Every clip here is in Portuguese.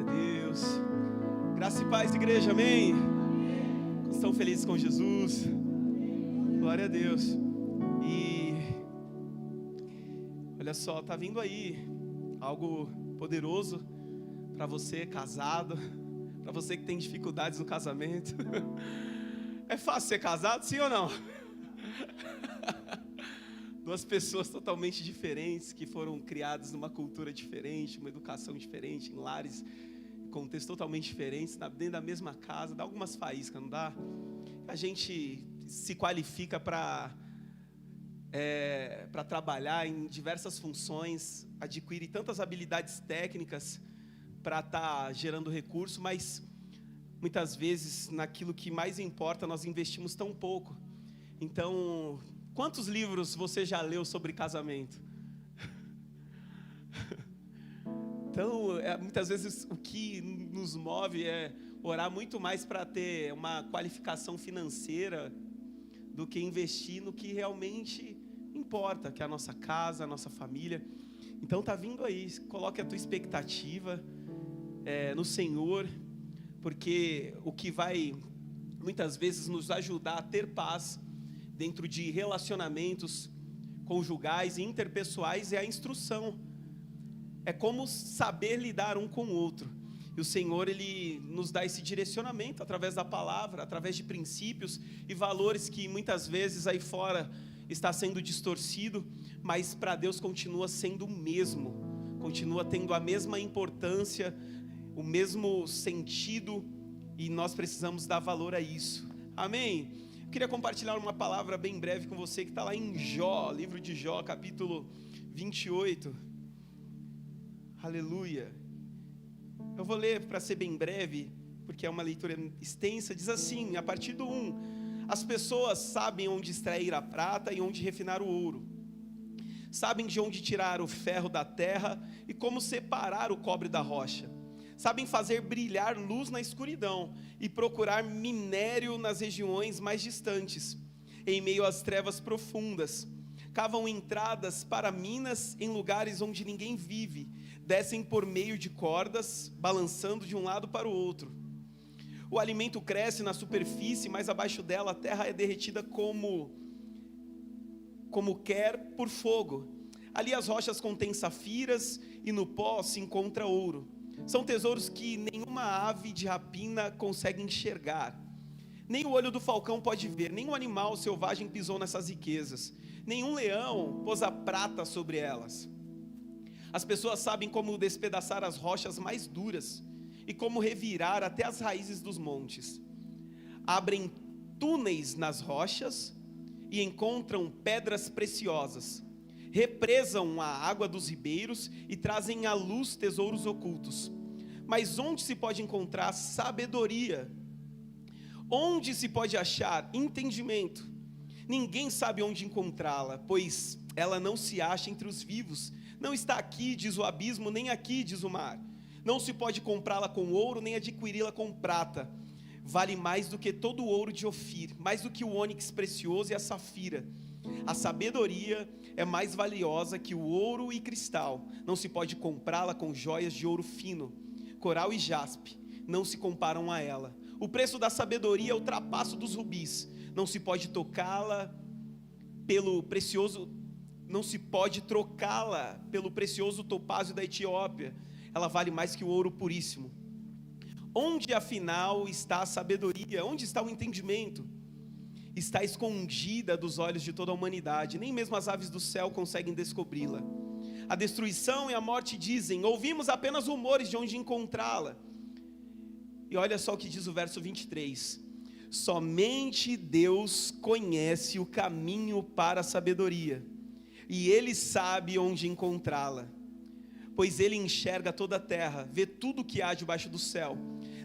Glória a Deus. Graça e paz, igreja, amém? Estão felizes com Jesus? Glória a Deus. E olha só, tá vindo aí algo poderoso para você casado, para você que tem dificuldades no casamento. É fácil ser casado, sim ou não? Duas pessoas totalmente diferentes, que foram criadas numa cultura diferente, uma educação diferente, em lares, contextos totalmente diferentes, dentro da mesma casa, dá algumas faíscas, não dá? A gente se qualifica para trabalhar em diversas funções, adquire tantas habilidades técnicas para estar gerando recurso, mas muitas vezes naquilo que mais importa nós investimos tão pouco. Então, quantos livros você já leu sobre casamento? Então, muitas vezes o que nos move é orar muito mais para ter uma qualificação financeira do que investir no que realmente importa, que é a nossa casa, a nossa família. Então tá vindo aí, coloque a tua expectativa no Senhor, porque o que vai muitas vezes nos ajudar a ter paz dentro de relacionamentos conjugais e interpessoais é a instrução. É como saber lidar um com o outro. E o Senhor, Ele nos dá esse direcionamento através da palavra, através de princípios e valores que muitas vezes aí fora está sendo distorcido, mas para Deus continua sendo o mesmo, continua tendo a mesma importância, o mesmo sentido, e nós precisamos dar valor a isso. Amém? Eu queria compartilhar uma palavra bem breve com você que está lá em Jó, livro de Jó, capítulo 28. Aleluia. Eu vou ler para ser bem breve, porque é uma leitura extensa. Diz assim, a partir do 1: as pessoas sabem onde extrair a prata e onde refinar o ouro, sabem de onde tirar o ferro da terra e como separar o cobre da rocha, sabem fazer brilhar luz na escuridão e procurar minério nas regiões mais distantes, em meio às trevas profundas. Cavam entradas para minas em lugares onde ninguém vive, descem por meio de cordas, balançando de um lado para o outro. O alimento cresce na superfície, mas abaixo dela a terra é derretida como quer por fogo. Ali as rochas contêm safiras e no pó se encontra ouro. São tesouros que nenhuma ave de rapina consegue enxergar. Nem o olho do falcão pode ver, nenhum animal selvagem pisou nessas riquezas. Nenhum leão pôs a prata sobre elas. As pessoas sabem como despedaçar as rochas mais duras e como revirar até as raízes dos montes. Abrem túneis nas rochas e encontram pedras preciosas. Represam a água dos ribeiros e trazem à luz tesouros ocultos. Mas onde se pode encontrar sabedoria? Onde se pode achar entendimento? Ninguém sabe onde encontrá-la, pois ela não se acha entre os vivos. Não está aqui, diz o abismo, nem aqui, diz o mar. Não se pode comprá-la com ouro, nem adquiri-la com prata. Vale mais do que todo o ouro de Ofir, mais do que o ônix precioso e a safira. A sabedoria é mais valiosa que o ouro e cristal. Não se pode comprá-la com joias de ouro fino. Coral e jaspe não se comparam a ela. O preço da sabedoria é o trapaço dos rubis. Não se pode tocá-la pelo precioso, não se pode trocá-la pelo precioso topázio da Etiópia. Ela vale mais que o ouro puríssimo. Onde afinal está a sabedoria? Onde está o entendimento? Está escondida dos olhos de toda a humanidade. Nem mesmo as aves do céu conseguem descobri-la. A destruição e a morte dizem: ouvimos apenas rumores de onde encontrá-la. E olha só o que diz o verso 23. Somente Deus conhece o caminho para a sabedoria, e Ele sabe onde encontrá-la. Pois Ele enxerga toda a terra, vê tudo o que há debaixo do céu,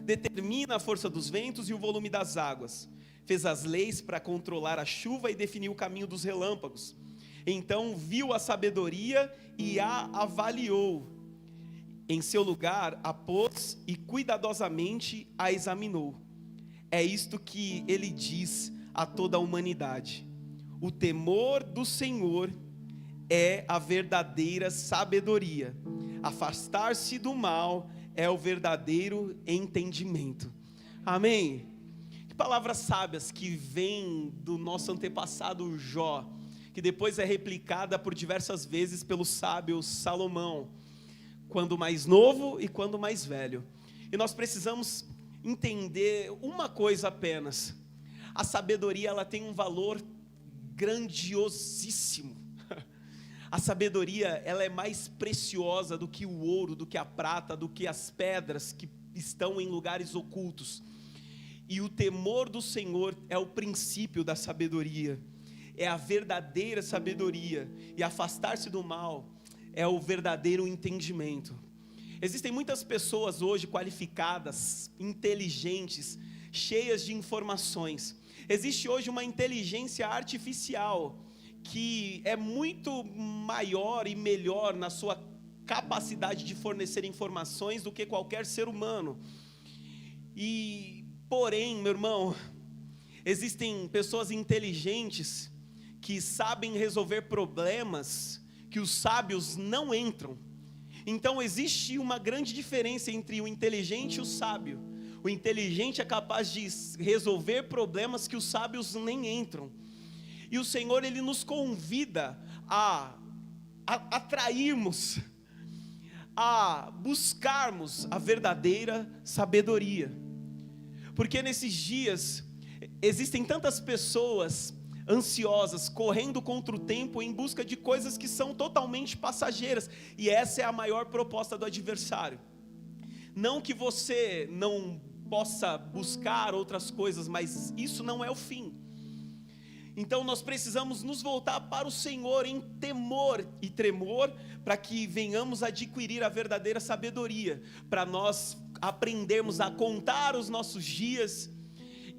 determina a força dos ventos e o volume das águas, fez as leis para controlar a chuva e definiu o caminho dos relâmpagos. Então viu a sabedoria e a avaliou, em seu lugar a pôs e cuidadosamente a examinou. É isto que Ele diz a toda a humanidade: o temor do Senhor é a verdadeira sabedoria. Afastar-se do mal é o verdadeiro entendimento. Amém? Que palavras sábias que vêm do nosso antepassado Jó, que depois é replicada por diversas vezes pelo sábio Salomão, quando mais novo e quando mais velho. E nós precisamos entender uma coisa apenas: a sabedoria, ela tem um valor grandiosíssimo. A sabedoria, ela é mais preciosa do que o ouro, do que a prata, do que as pedras que estão em lugares ocultos. E o temor do Senhor é o princípio da sabedoria, é a verdadeira sabedoria, e afastar-se do mal é o verdadeiro entendimento. Existem muitas pessoas hoje qualificadas, inteligentes, cheias de informações. Existe hoje uma inteligência artificial que é muito maior e melhor na sua capacidade de fornecer informações do que qualquer ser humano. Porém, meu irmão, existem pessoas inteligentes que sabem resolver problemas que os sábios não entram. Então existe uma grande diferença entre o inteligente e o sábio. O inteligente é capaz de resolver problemas que os sábios nem entram. E o Senhor, Ele nos convida a atrairmos, a buscarmos a verdadeira sabedoria. Porque nesses dias, existem tantas pessoas ansiosas, correndo contra o tempo, em busca de coisas que são totalmente passageiras. E essa é a maior proposta do adversário. Não que você não possa buscar outras coisas, mas isso não é o fim. Então nós precisamos nos voltar para o Senhor em temor e tremor, para que venhamos adquirir a verdadeira sabedoria, para nós aprendermos a contar os nossos dias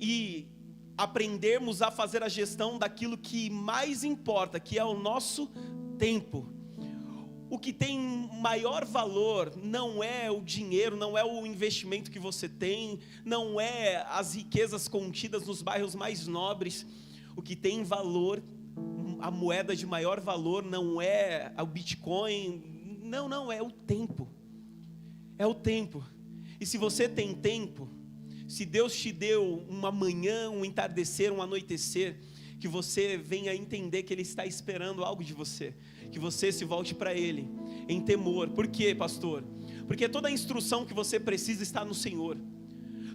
e aprendermos a fazer a gestão daquilo que mais importa, que é o nosso tempo. O que tem maior valor não é o dinheiro, não é o investimento que você tem, não é as riquezas contidas nos bairros mais nobres. O que tem valor, a moeda de maior valor, não é o Bitcoin, não, é o tempo. É o tempo. E se você tem tempo, se Deus te deu uma manhã, um entardecer, um anoitecer, que você venha entender que Ele está esperando algo de você, que você se volte para Ele em temor. Por quê, pastor? Porque toda a instrução que você precisa está no Senhor.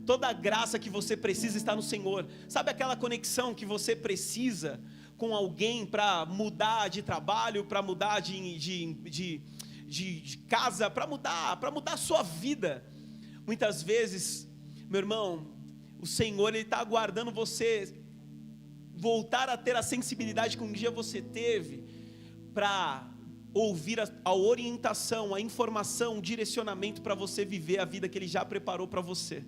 Toda a graça que você precisa está no Senhor. Sabe aquela conexão que você precisa com alguém para mudar de trabalho, para mudar de casa, para mudar a sua vida? Muitas vezes, meu irmão, o Senhor, Ele está aguardando você voltar a ter a sensibilidade que um dia você teve, para ouvir a orientação, a informação, o direcionamento para você viver a vida que Ele já preparou para você.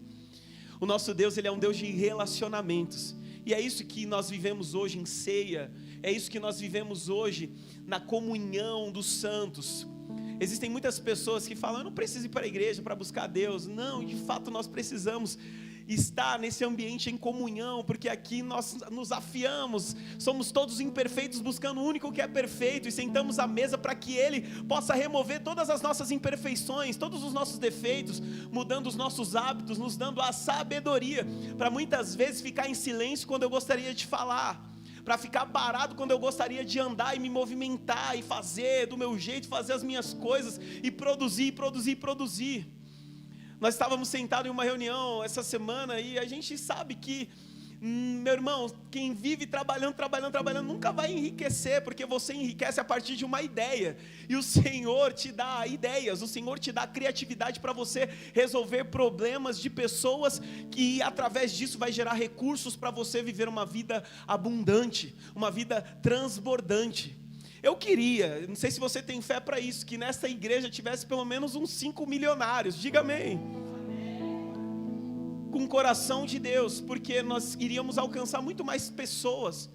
O nosso Deus, Ele é um Deus de relacionamentos, e é isso que nós vivemos hoje em ceia, é isso que nós vivemos hoje na comunhão dos santos. Existem muitas pessoas que falam: eu não preciso ir para a igreja para buscar Deus. Não, de fato nós precisamos estar nesse ambiente em comunhão, porque aqui nós nos afiamos, somos todos imperfeitos buscando o único que é perfeito, e sentamos à mesa para que Ele possa remover todas as nossas imperfeições, todos os nossos defeitos, mudando os nossos hábitos, nos dando a sabedoria, para muitas vezes ficar em silêncio quando eu gostaria de falar, para ficar parado quando eu gostaria de andar e me movimentar, e fazer do meu jeito, fazer as minhas coisas, e produzir. Nós estávamos sentados em uma reunião essa semana, e a gente sabe que, meu irmão, quem vive trabalhando, nunca vai enriquecer, porque você enriquece a partir de uma ideia, e o Senhor te dá ideias, o Senhor te dá criatividade para você resolver problemas de pessoas, que através disso vai gerar recursos para você viver uma vida abundante, uma vida transbordante. Eu queria, não sei se você tem fé para isso, que nessa igreja tivesse pelo menos uns 5 milionários, diga amém. Com o coração de Deus, porque nós iríamos alcançar muito mais pessoas,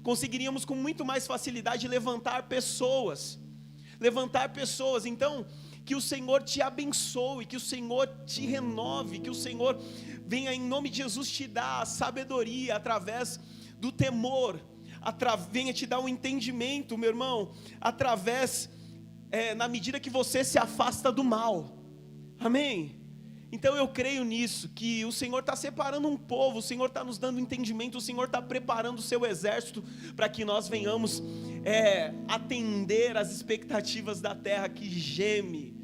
conseguiríamos com muito mais facilidade levantar pessoas. Então, que o Senhor te abençoe, que o Senhor te renove, que o Senhor venha em nome de Jesus te dar a sabedoria através do temor, venha te dar um entendimento, meu irmão, através, na medida que você se afasta do mal. Amém? Então eu creio nisso, que o Senhor está separando um povo, o Senhor está nos dando entendimento, o Senhor está preparando o seu exército para que nós venhamos atender às expectativas da terra que geme,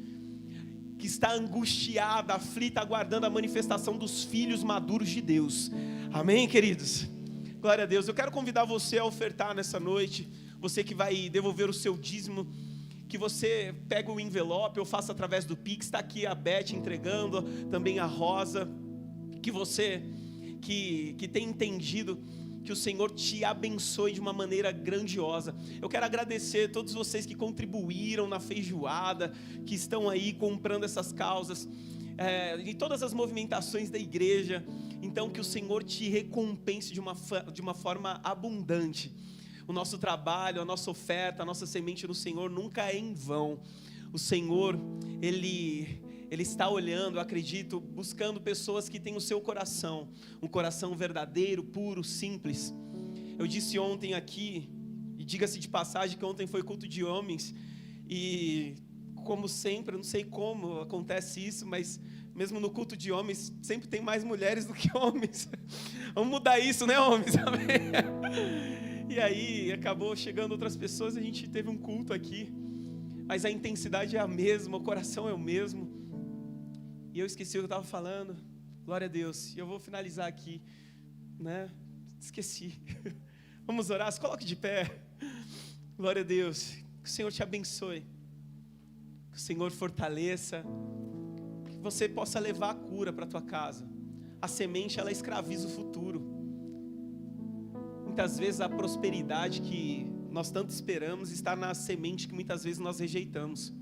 que está angustiada, aflita, aguardando a manifestação dos filhos maduros de Deus. Amém, queridos? Glória a Deus. Eu quero convidar você a ofertar nessa noite, você que vai devolver o seu dízimo, que você pegue o envelope ou faça através do Pix. Está aqui a Beth entregando, também a Rosa. Que você que tem entendido que o Senhor te abençoe de uma maneira grandiosa. Eu quero agradecer a todos vocês que contribuíram na feijoada, que estão aí comprando essas causas, e todas as movimentações da igreja. Então que o Senhor te recompense de uma forma abundante. O nosso trabalho, a nossa oferta, a nossa semente no Senhor nunca é em vão. O Senhor, Ele está olhando, eu acredito, buscando pessoas que têm o seu coração, um coração verdadeiro, puro, simples. Eu disse ontem aqui, e diga-se de passagem que ontem foi culto de homens, e como sempre, eu não sei como acontece isso, mas mesmo no culto de homens, sempre tem mais mulheres do que homens. Vamos mudar isso, né, homens? Amém? E aí, acabou chegando outras pessoas, a gente teve um culto aqui, mas a intensidade é a mesma, o coração é o mesmo. E eu esqueci o que eu estava falando, glória a Deus. E eu vou finalizar aqui, né? Esqueci. Vamos orar, se coloque de pé. Glória a Deus. Que o Senhor te abençoe, que o Senhor fortaleça, que você possa levar a cura para a tua casa. A semente, ela escraviza o futuro. Muitas vezes a prosperidade que nós tanto esperamos está na semente que muitas vezes nós rejeitamos.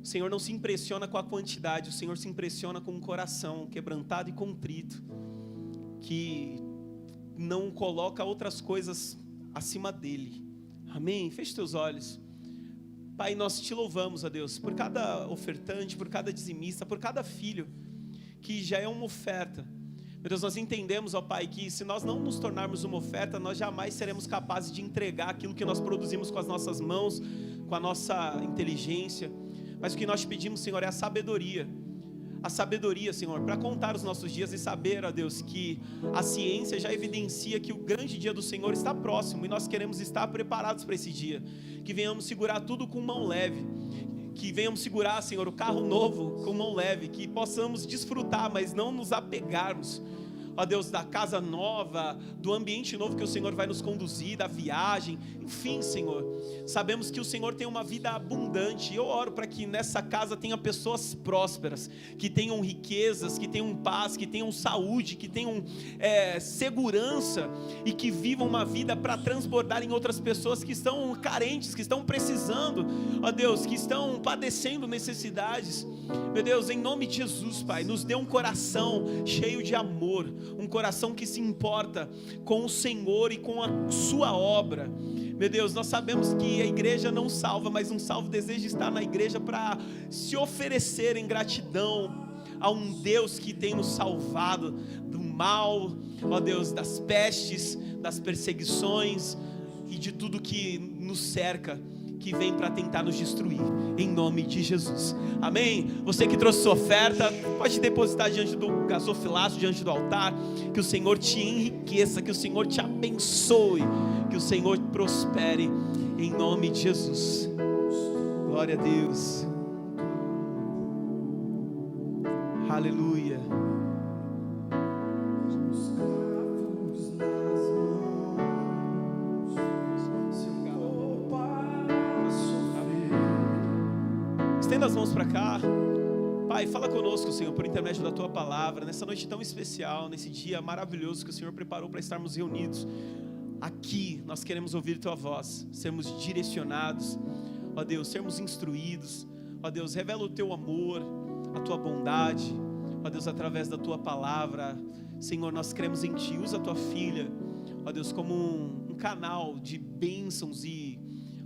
O Senhor não se impressiona com a quantidade, o Senhor se impressiona com um coração quebrantado e contrito, que não coloca outras coisas acima dele. Amém? Feche teus olhos. Pai, nós te louvamos, ó Deus, por cada ofertante, por cada dizimista, por cada filho, que já é uma oferta. Meu Deus, nós entendemos, ó Pai, que se nós não nos tornarmos uma oferta, nós jamais seremos capazes de entregar aquilo que nós produzimos com as nossas mãos, com a nossa inteligência. Mas o que nós te pedimos, Senhor, é a sabedoria, Senhor, para contar os nossos dias e saber, ó Deus, que a ciência já evidencia que o grande dia do Senhor está próximo, e nós queremos estar preparados para esse dia, que venhamos segurar tudo com mão leve, que venhamos segurar, Senhor, o carro novo com mão leve, que possamos desfrutar, mas não nos apegarmos, ó Deus, da casa nova, do ambiente novo que o Senhor vai nos conduzir, da viagem, enfim, Senhor, sabemos que o Senhor tem uma vida abundante, e eu oro para que nessa casa tenha pessoas prósperas, que tenham riquezas, que tenham paz, que tenham saúde, que tenham segurança, e que vivam uma vida para transbordar em outras pessoas que estão carentes, que estão precisando, ó Deus, que estão padecendo necessidades. Meu Deus, em nome de Jesus, Pai, nos dê um coração cheio de amor, um coração que se importa com o Senhor e com a sua obra. Meu Deus, nós sabemos que a igreja não salva, mas um salvo deseja estar na igreja para se oferecer em gratidão a um Deus que tem nos salvado do mal, ó Deus, das pestes, das perseguições e de tudo que nos cerca, que vem para tentar nos destruir, em nome de Jesus, amém? Você que trouxe sua oferta, pode depositar diante do gasofilaço, diante do altar. Que o Senhor te enriqueça, que o Senhor te abençoe, que o Senhor prospere, em nome de Jesus. Glória a Deus, aleluia. Estenda as mãos para cá. Pai, fala conosco, Senhor, por intermédio da Tua Palavra, nessa noite tão especial, nesse dia maravilhoso que o Senhor preparou para estarmos reunidos. Aqui nós queremos ouvir Tua voz, sermos direcionados, ó Deus, sermos instruídos. Ó Deus, revela o Teu amor, a Tua bondade, ó Deus, através da Tua Palavra. Senhor, nós cremos em Ti. Usa a Tua filha, ó Deus, como um canal de bênçãos e,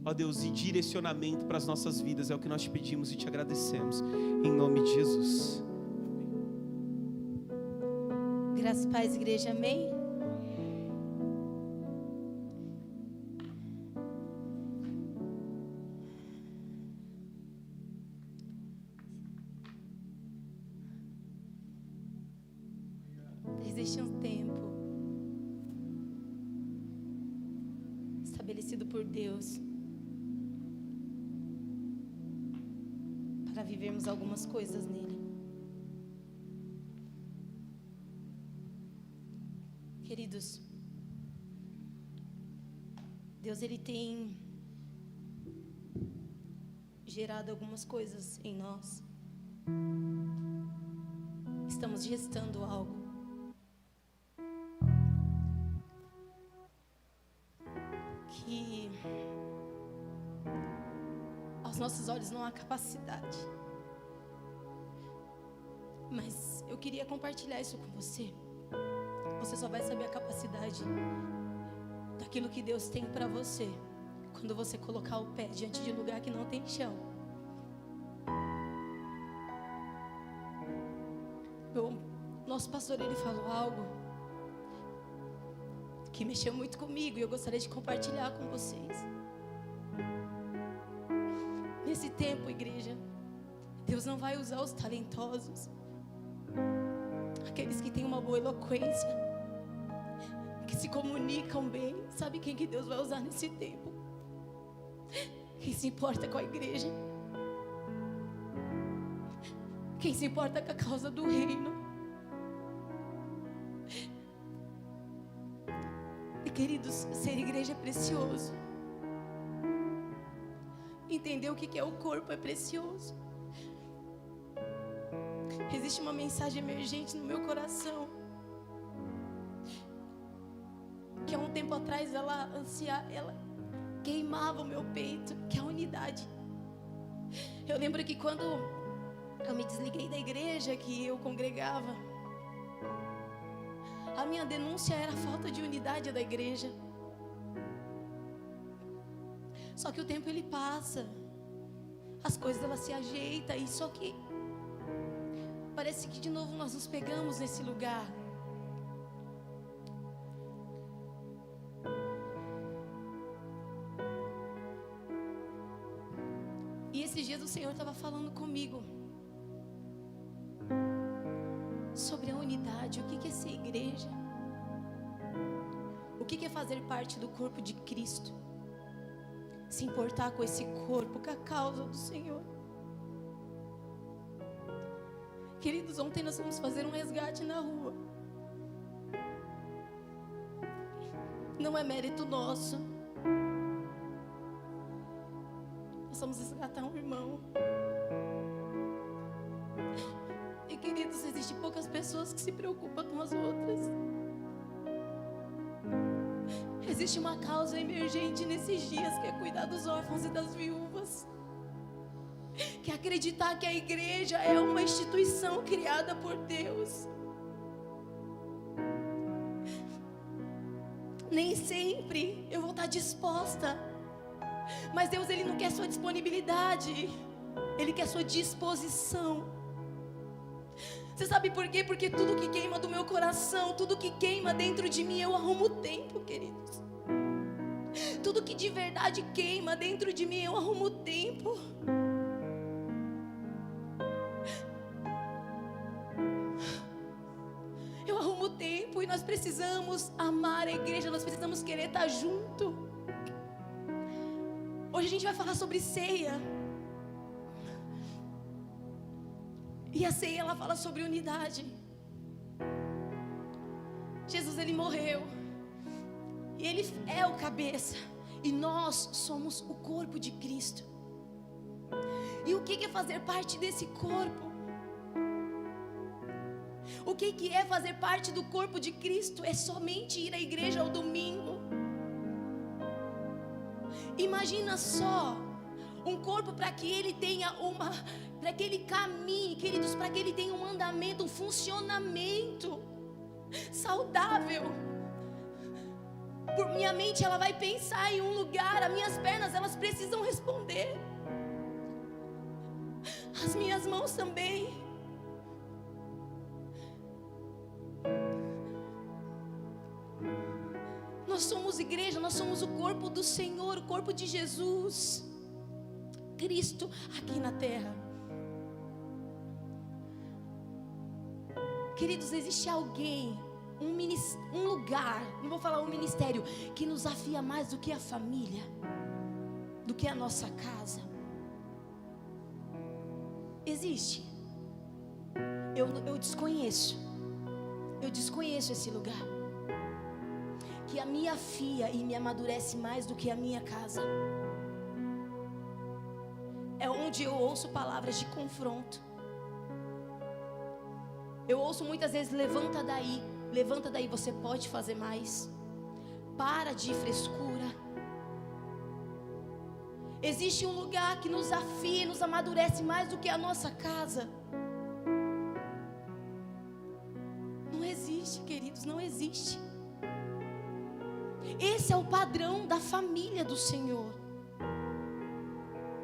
ó Deus, e direcionamento para as nossas vidas. É o que nós te pedimos e te agradecemos, em nome de Jesus. Graças a Paz, igreja, amém? existe um tempo estabelecido por Deus para vivermos algumas coisas nele. Queridos, Deus ele tem gerado algumas coisas em nós. Estamos gestando algo que aos nossos olhos não há capacidade. Mas eu queria compartilhar isso com você. Você só vai saber a capacidade daquilo que Deus tem para você quando você colocar o pé diante de um lugar que não tem chão. Nosso pastor, ele falou algo que mexeu muito comigo e eu gostaria de compartilhar com vocês. Nesse tempo, igreja, Deus não vai usar os talentosos, aqueles que têm uma boa eloquência, que se comunicam bem. Sabe quem que Deus vai usar nesse tempo? Quem se importa com a igreja, quem se importa com a causa do reino. E queridos, ser igreja é precioso. Entender o que é o corpo é precioso. Existe uma mensagem emergente no meu coração, que há um tempo atrás ela queimava o meu peito, que é a unidade. Eu lembro que quando eu me desliguei da igreja que eu congregava, a minha denúncia era a falta de unidade da igreja. Só que o tempo ele passa, as coisas elas se ajeitam, e só que parece que de novo nós nos pegamos nesse lugar. E esses dias o Senhor estava falando comigo sobre a unidade. O que é ser igreja? O que é fazer parte do corpo de Cristo? Se importar com esse corpo, com a causa do Senhor. Queridos, ontem nós fomos fazer um resgate na rua. Não é mérito nosso. Nós fomos resgatar um irmão. E queridos, existem poucas pessoas que se preocupam com as outras. Existe uma causa emergente nesses dias, que é cuidar dos órfãos e das viúvas, que é acreditar que a igreja é uma instituição criada por Deus. Nem sempre eu vou estar disposta, mas Deus ele não quer sua disponibilidade, Ele quer sua disposição. Você sabe por quê? Porque tudo que queima do meu coração, tudo que queima dentro de mim, eu arrumo tempo, queridos. Tudo que de verdade queima dentro de mim, eu arrumo tempo. Eu arrumo tempo, e nós precisamos amar a igreja, nós precisamos querer estar junto. Hoje a gente vai falar sobre ceia. E a ceia, ela fala sobre unidade. Jesus, ele morreu, e ele é o cabeça, e nós somos o corpo de Cristo. E o que é fazer parte desse corpo? O que é fazer parte do corpo de Cristo? É somente ir à igreja ao domingo. Imagina só, um corpo para que ele tenha para que ele caminhe, queridos, para que ele tenha um andamento, um funcionamento saudável. Por minha mente, ela vai pensar em um lugar, as minhas pernas, elas precisam responder, as minhas mãos também. Nós somos igreja, nós somos o corpo do Senhor, o corpo de Jesus Cristo aqui na terra. Queridos, existe alguém um lugar, não vou falar um ministério, que nos afia mais do que a família, do que a nossa casa? Existe? Eu desconheço. Eu desconheço esse lugar que a me afia e me amadurece mais do que a minha casa. É onde eu ouço palavras de confronto. Eu ouço muitas vezes: levanta daí, você pode fazer mais. Para de frescura. Existe um lugar que nos afia, nos amadurece mais do que a nossa casa. Não existe, queridos, não existe. Esse é o padrão da família do Senhor.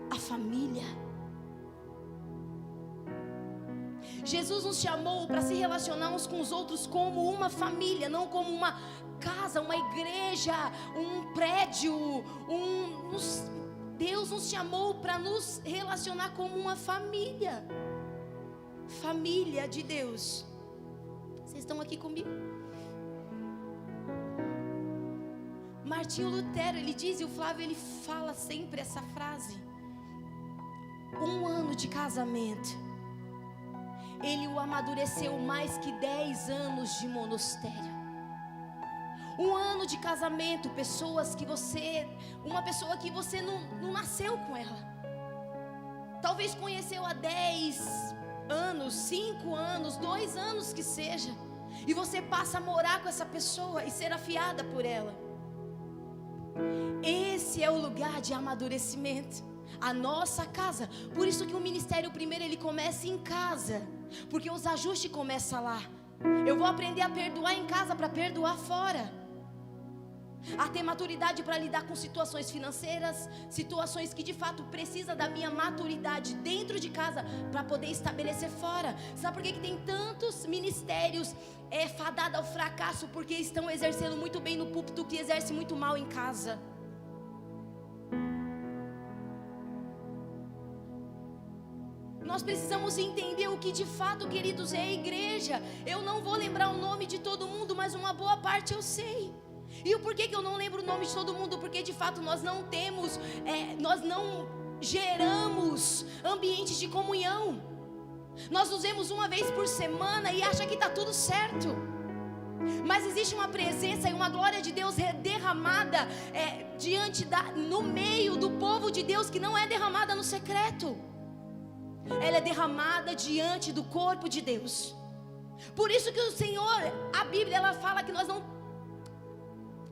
A família. Jesus nos chamou para se relacionar uns com os outros como uma família, não como uma casa, uma igreja, um prédio, Deus nos chamou para nos relacionar como uma família. Família de Deus. Vocês estão aqui comigo? Martinho Lutero, ele diz, e o Flávio, ele fala sempre essa frase: 1 ano de casamento, ele o amadureceu mais que 10 anos de monastério. 1 ano de casamento, uma pessoa que você não nasceu com ela, talvez conheceu há 10 anos, 5 anos, 2 anos que seja, e você passa a morar com essa pessoa e ser afiada por ela. Esse é o lugar de amadurecimento, a nossa casa. Por isso que o ministério primeiro ele começa em casa, porque os ajustes começam lá. Eu vou aprender a perdoar em casa para perdoar fora, a ter maturidade para lidar com situações financeiras, situações que de fato precisa da minha maturidade dentro de casa para poder estabelecer fora. Sabe por que tem tantos ministérios fadados ao fracasso? Porque estão exercendo muito bem no púlpito, que exerce muito mal em casa. Nós precisamos entender o que de fato, queridos, é a igreja. Eu não vou lembrar o nome de todo mundo, mas uma boa parte eu sei. E o porquê que eu não lembro o nome de todo mundo? Porque de fato nós não temos, nós não geramos ambientes de comunhão. Nós nos vemos uma vez por semana e acha que está tudo certo. Mas existe uma presença e uma glória de Deus derramada no meio do povo de Deus, que não é derramada no secreto. Ela é derramada diante do corpo de Deus. Por isso que o Senhor, a Bíblia, ela fala que nós não...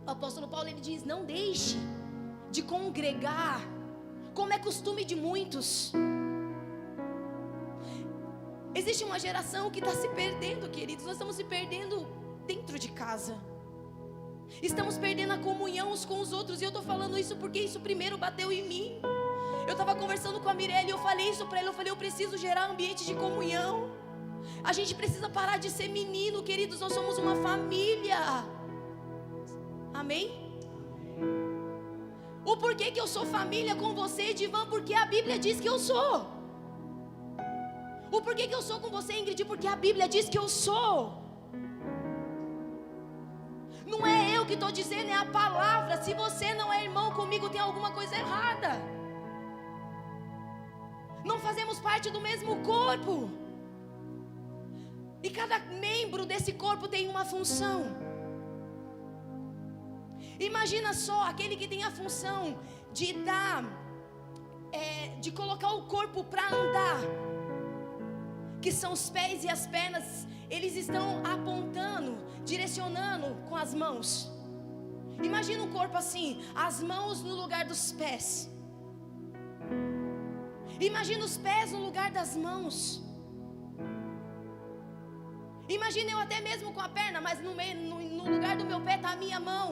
O apóstolo Paulo, ele diz: não deixe de congregar, como é costume de muitos. Existe uma geração que está se perdendo, queridos. Nós estamos se perdendo dentro de casa. Estamos perdendo a comunhão uns com os outros. E eu estou falando isso porque isso primeiro bateu em mim. Eu estava conversando com a Mirelle e eu falei isso para ela. Eu falei: eu preciso gerar um ambiente de comunhão. A gente precisa parar de ser menino, queridos. Nós somos uma família. Amém? O porquê que eu sou família com você, Edivan? Porque a Bíblia diz que eu sou. O porquê que eu sou com você, Ingrid? Porque a Bíblia diz que eu sou. Não é eu que estou dizendo, é a palavra. Se você não é irmão comigo, tem alguma coisa errada. Não fazemos parte do mesmo corpo. E cada membro desse corpo tem uma função. Imagina só, aquele que tem a função de de colocar o corpo para andar, que são os pés e as pernas, eles estão apontando, direcionando com as mãos. Imagina um corpo assim, as mãos no lugar dos pés. Imagina os pés no lugar das mãos. Imagina eu até mesmo com a perna, mas no lugar do meu pé está a minha mão.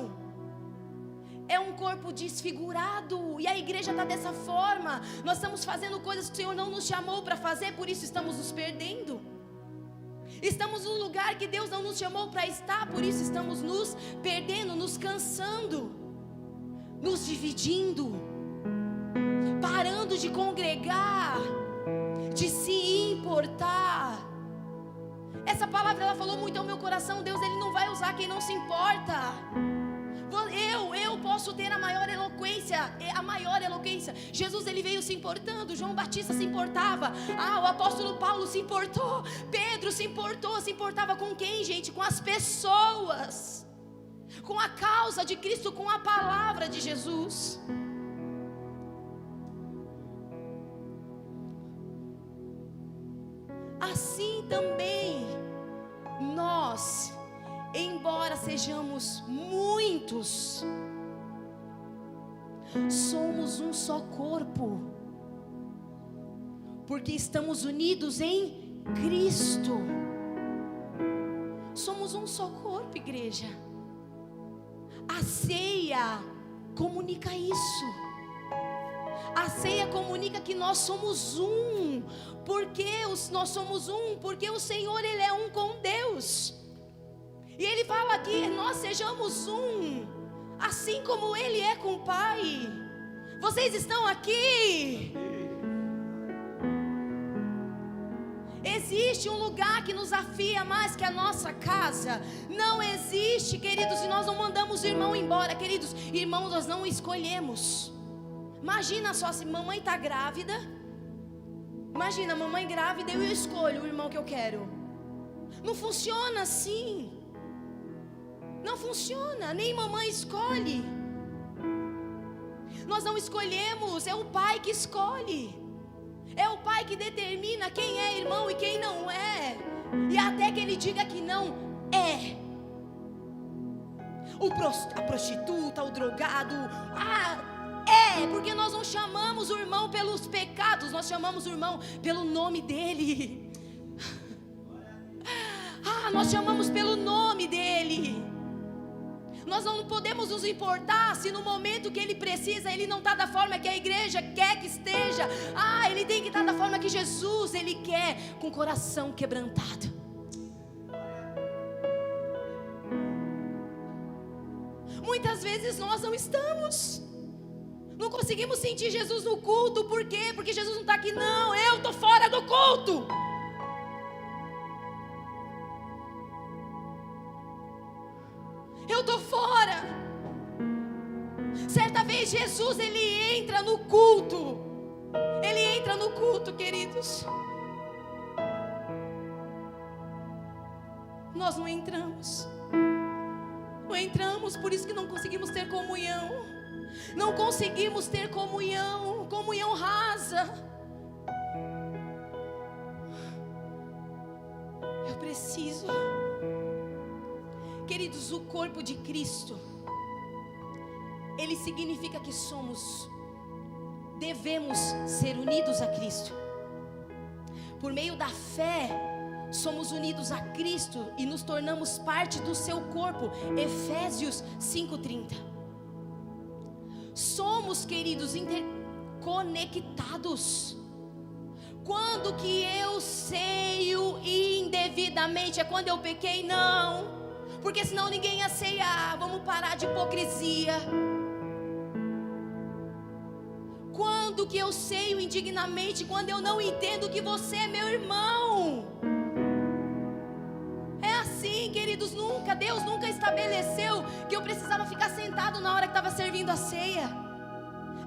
É um corpo desfigurado. E a igreja está dessa forma. Nós estamos fazendo coisas que o Senhor não nos chamou para fazer, por isso estamos nos perdendo. Estamos num lugar que Deus não nos chamou para estar, por isso estamos nos perdendo, nos cansando, nos dividindo, parando de congregar, de se importar. É essa palavra ela falou muito ao meu coração. Deus, Ele não vai usar quem não se importa. Eu posso ter a maior eloquência. Jesus, ele veio se importando. João Batista se importava. O apóstolo Paulo se importou. Pedro se importava com quem, gente? Com as pessoas, com a causa de Cristo, com a palavra de Jesus. Assim também nós, embora sejamos muitos, somos um só corpo, porque estamos unidos em Cristo. Somos um só corpo, igreja. A ceia comunica isso. A ceia comunica que nós somos um. Nós somos um porque o Senhor, Ele é um com Deus. E Ele fala que nós sejamos um, assim como Ele é com o Pai. Vocês estão aqui? Existe um lugar que nos afia mais que a nossa casa? Não existe, queridos, e nós não mandamos o irmão embora, queridos. Irmãos, nós não escolhemos. Imagina só, se mamãe está grávida. Imagina, mamãe grávida, eu escolho o irmão que eu quero. Não funciona assim. Não funciona, nem mamãe escolhe. Nós não escolhemos, é o Pai que escolhe. É o Pai que determina quem é irmão e quem não é. E até que Ele diga que não é. A prostituta, o drogado, porque nós não chamamos o irmão pelos pecados, nós chamamos o irmão pelo nome dele. Nós chamamos pelo nome dele. Nós não podemos nos importar se no momento que ele precisa, ele não está da forma que a igreja quer que esteja. Ele tem que estar da forma que Jesus, ele quer, com o coração quebrantado. Muitas vezes nós não estamos. Não conseguimos sentir Jesus no culto. Por quê? Porque Jesus não está aqui. Não, eu estou fora do culto. Eu estou fora. Certa vez Jesus, ele entra no culto. Ele entra no culto, queridos. Nós não entramos. Não entramos, por isso que não conseguimos ter comunhão. Não conseguimos ter comunhão. Comunhão rasa. Eu preciso. Queridos, o corpo de Cristo, ele significa que devemos ser unidos a Cristo. Por meio da fé, somos unidos a Cristo e nos tornamos parte do seu corpo. Efésios 5:30. Somos, queridos, interconectados. Quando que eu ceio indevidamente? É quando eu pequei? Não. Porque senão ninguém ia ceiar. Vamos parar de hipocrisia. Quando que eu ceio indignamente? Quando eu não entendo que você é meu irmão. É assim, queridos, Deus nunca estabeleceu que eu precisava ficar sentado na hora que estava servindo a ceia.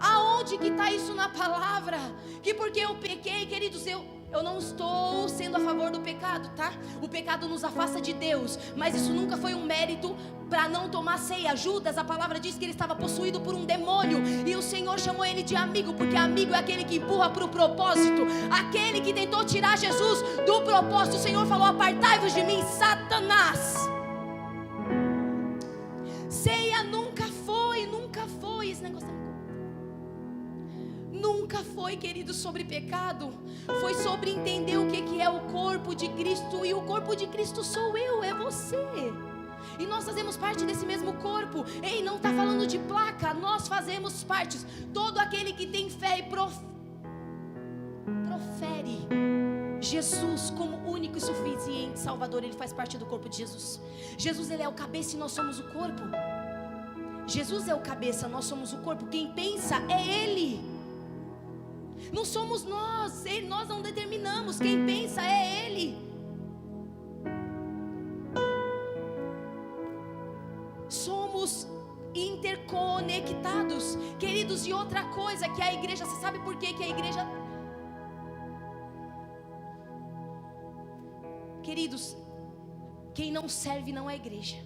Aonde que está isso na palavra? Que porque eu pequei, queridos, eu não estou sendo a favor do pecado, tá? O pecado nos afasta de Deus, mas isso nunca foi um mérito para não tomar ceia. Judas, a palavra diz que ele estava possuído por um demônio, e o Senhor chamou ele de amigo, porque amigo é aquele que empurra para o propósito. Aquele que tentou tirar Jesus do propósito, o Senhor falou: apartai-vos de mim, Satanás. Ceia nunca foi esse negócio. Nunca foi, querido, sobre pecado. Foi sobre entender o que é o corpo de Cristo. E o corpo de Cristo sou eu, é você. E nós fazemos parte desse mesmo corpo. Ei, não está falando de placa. Nós fazemos parte. Todo aquele que tem fé e profere Jesus como único e suficiente Salvador, ele faz parte do corpo de Jesus. Jesus, ele é o cabeça e nós somos o corpo. Jesus é o cabeça, nós somos o corpo. Quem pensa é Ele. Não somos nós não determinamos. Quem pensa é Ele. somos interconectados, queridos. E outra coisa que a igreja, você sabe por que a igreja, queridos, quem não serve não é igreja.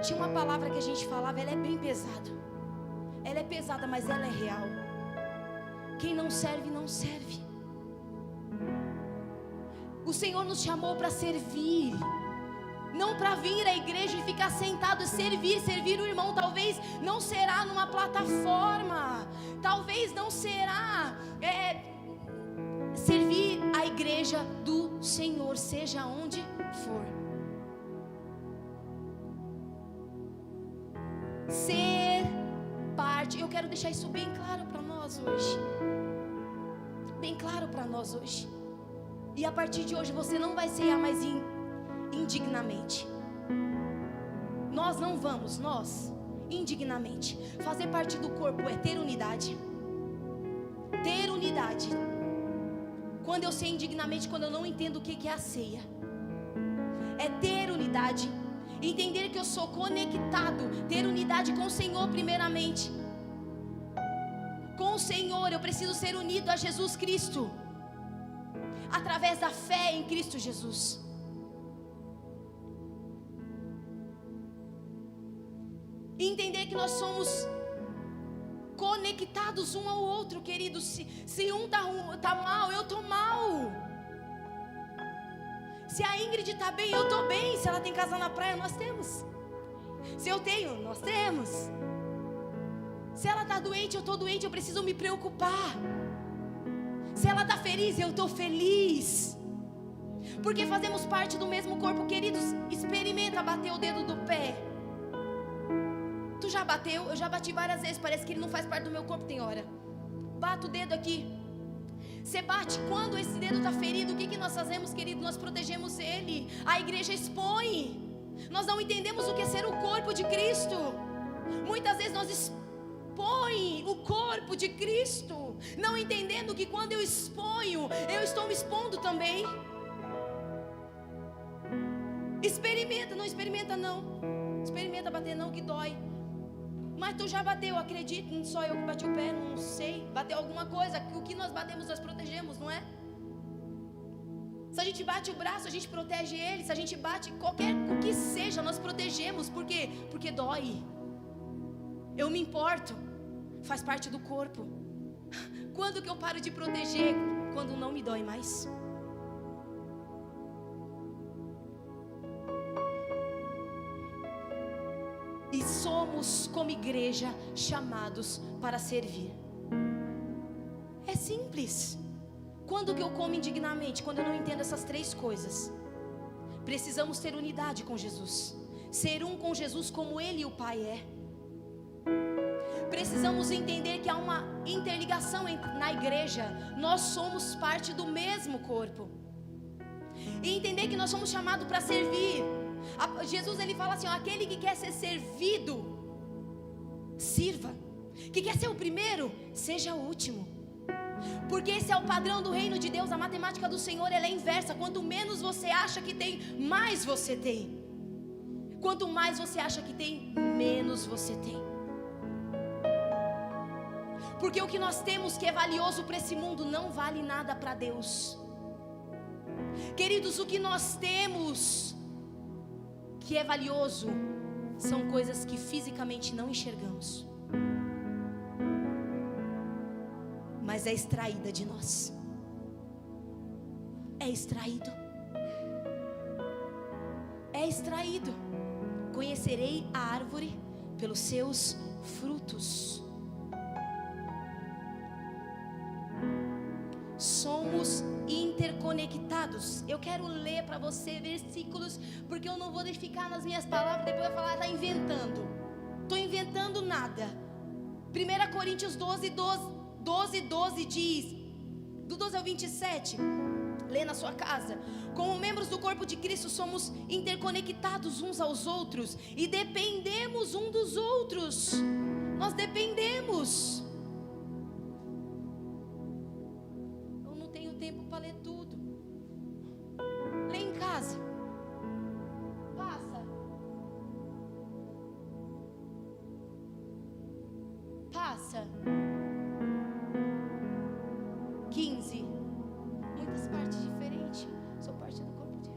Tinha uma palavra que a gente falava, ela é bem pesada. Ela é pesada, mas ela é real. Quem não serve, não serve. O Senhor nos chamou para servir, não para vir à igreja e ficar sentado. Servir o irmão. Talvez não será numa plataforma, talvez não será servir a igreja do Senhor, seja onde for. Ser parte, eu quero deixar isso bem claro para nós hoje. Bem claro para nós hoje. E a partir de hoje você não vai ceiar mais indignamente. Nós não vamos, indignamente. Fazer parte do corpo é ter unidade. Ter unidade. Quando eu sei indignamente, quando eu não entendo o que é a ceia, é ter unidade. Entender que eu sou conectado, ter unidade com o Senhor primeiramente. Com o Senhor, eu preciso ser unido a Jesus Cristo, através da fé em Cristo Jesus. Entender que nós somos conectados um ao outro, queridos. Se um tá mal, eu tô mal. Se a Ingrid está bem, eu estou bem. Se ela tem casa na praia, nós temos. Se eu tenho, nós temos. Se ela está doente, eu estou doente, eu preciso me preocupar. Se ela está feliz, eu estou feliz. Porque fazemos parte do mesmo corpo, queridos. Experimenta bater o dedo do pé. Tu já bateu? Eu já bati várias vezes. Parece que ele não faz parte do meu corpo, tem hora. Bata o dedo aqui. Você bate, quando esse dedo está ferido, o que nós fazemos, querido? Nós protegemos ele. A igreja expõe. Nós não entendemos o que é ser o corpo de Cristo. Muitas vezes nós expõe o corpo de Cristo, não entendendo que quando eu exponho, eu estou me expondo também. Experimenta, não experimenta não. Experimenta bater não, que dói. Mas tu já bateu, acredito, não só eu que bati o pé, não sei. Bateu alguma coisa, o que nós batemos, nós protegemos, não é? Se a gente bate o braço, a gente protege ele. Se a gente bate qualquer o que seja, nós protegemos. Por quê? Porque dói. Eu me importo. Faz parte do corpo. Quando que eu paro de proteger? Quando não me dói mais. E somos, como igreja, chamados para servir. É simples. Quando que eu como indignamente? Quando eu não entendo essas três coisas. Precisamos ter unidade com Jesus. Ser um com Jesus como Ele e o Pai é. Precisamos entender que há uma interligação na igreja. Nós somos parte do mesmo corpo. E entender que nós somos chamados para servir. Jesus, ele fala assim, ó, aquele que quer ser servido, sirva. Que quer ser o primeiro, seja o último. Porque esse é o padrão do reino de Deus. A matemática do Senhor, ela é inversa. Quanto menos você acha que tem, mais você tem. Quanto mais você acha que tem, menos você tem. Porque o que nós temos que é valioso para esse mundo não vale nada para Deus. Queridos, o que nós temos que é valioso são coisas que fisicamente não enxergamos, mas é extraída de nós. É extraído. É extraído. Conhecerei a árvore pelos seus frutos. Somos interconectados. Eu quero ler para você versículos, porque eu não vou ficar nas minhas palavras, depois vai falar, está inventando. Estou inventando nada. 1 Coríntios 12 diz, do 12 ao 27, lê na sua casa. Como membros do corpo de Cristo, somos interconectados uns aos outros e dependemos um dos outros. Nós dependemos. Eu não tenho tempo para ler tudo. Lê em casa. Passa. passa. 15. Muitas partes diferentes. Sou parte do corpo de...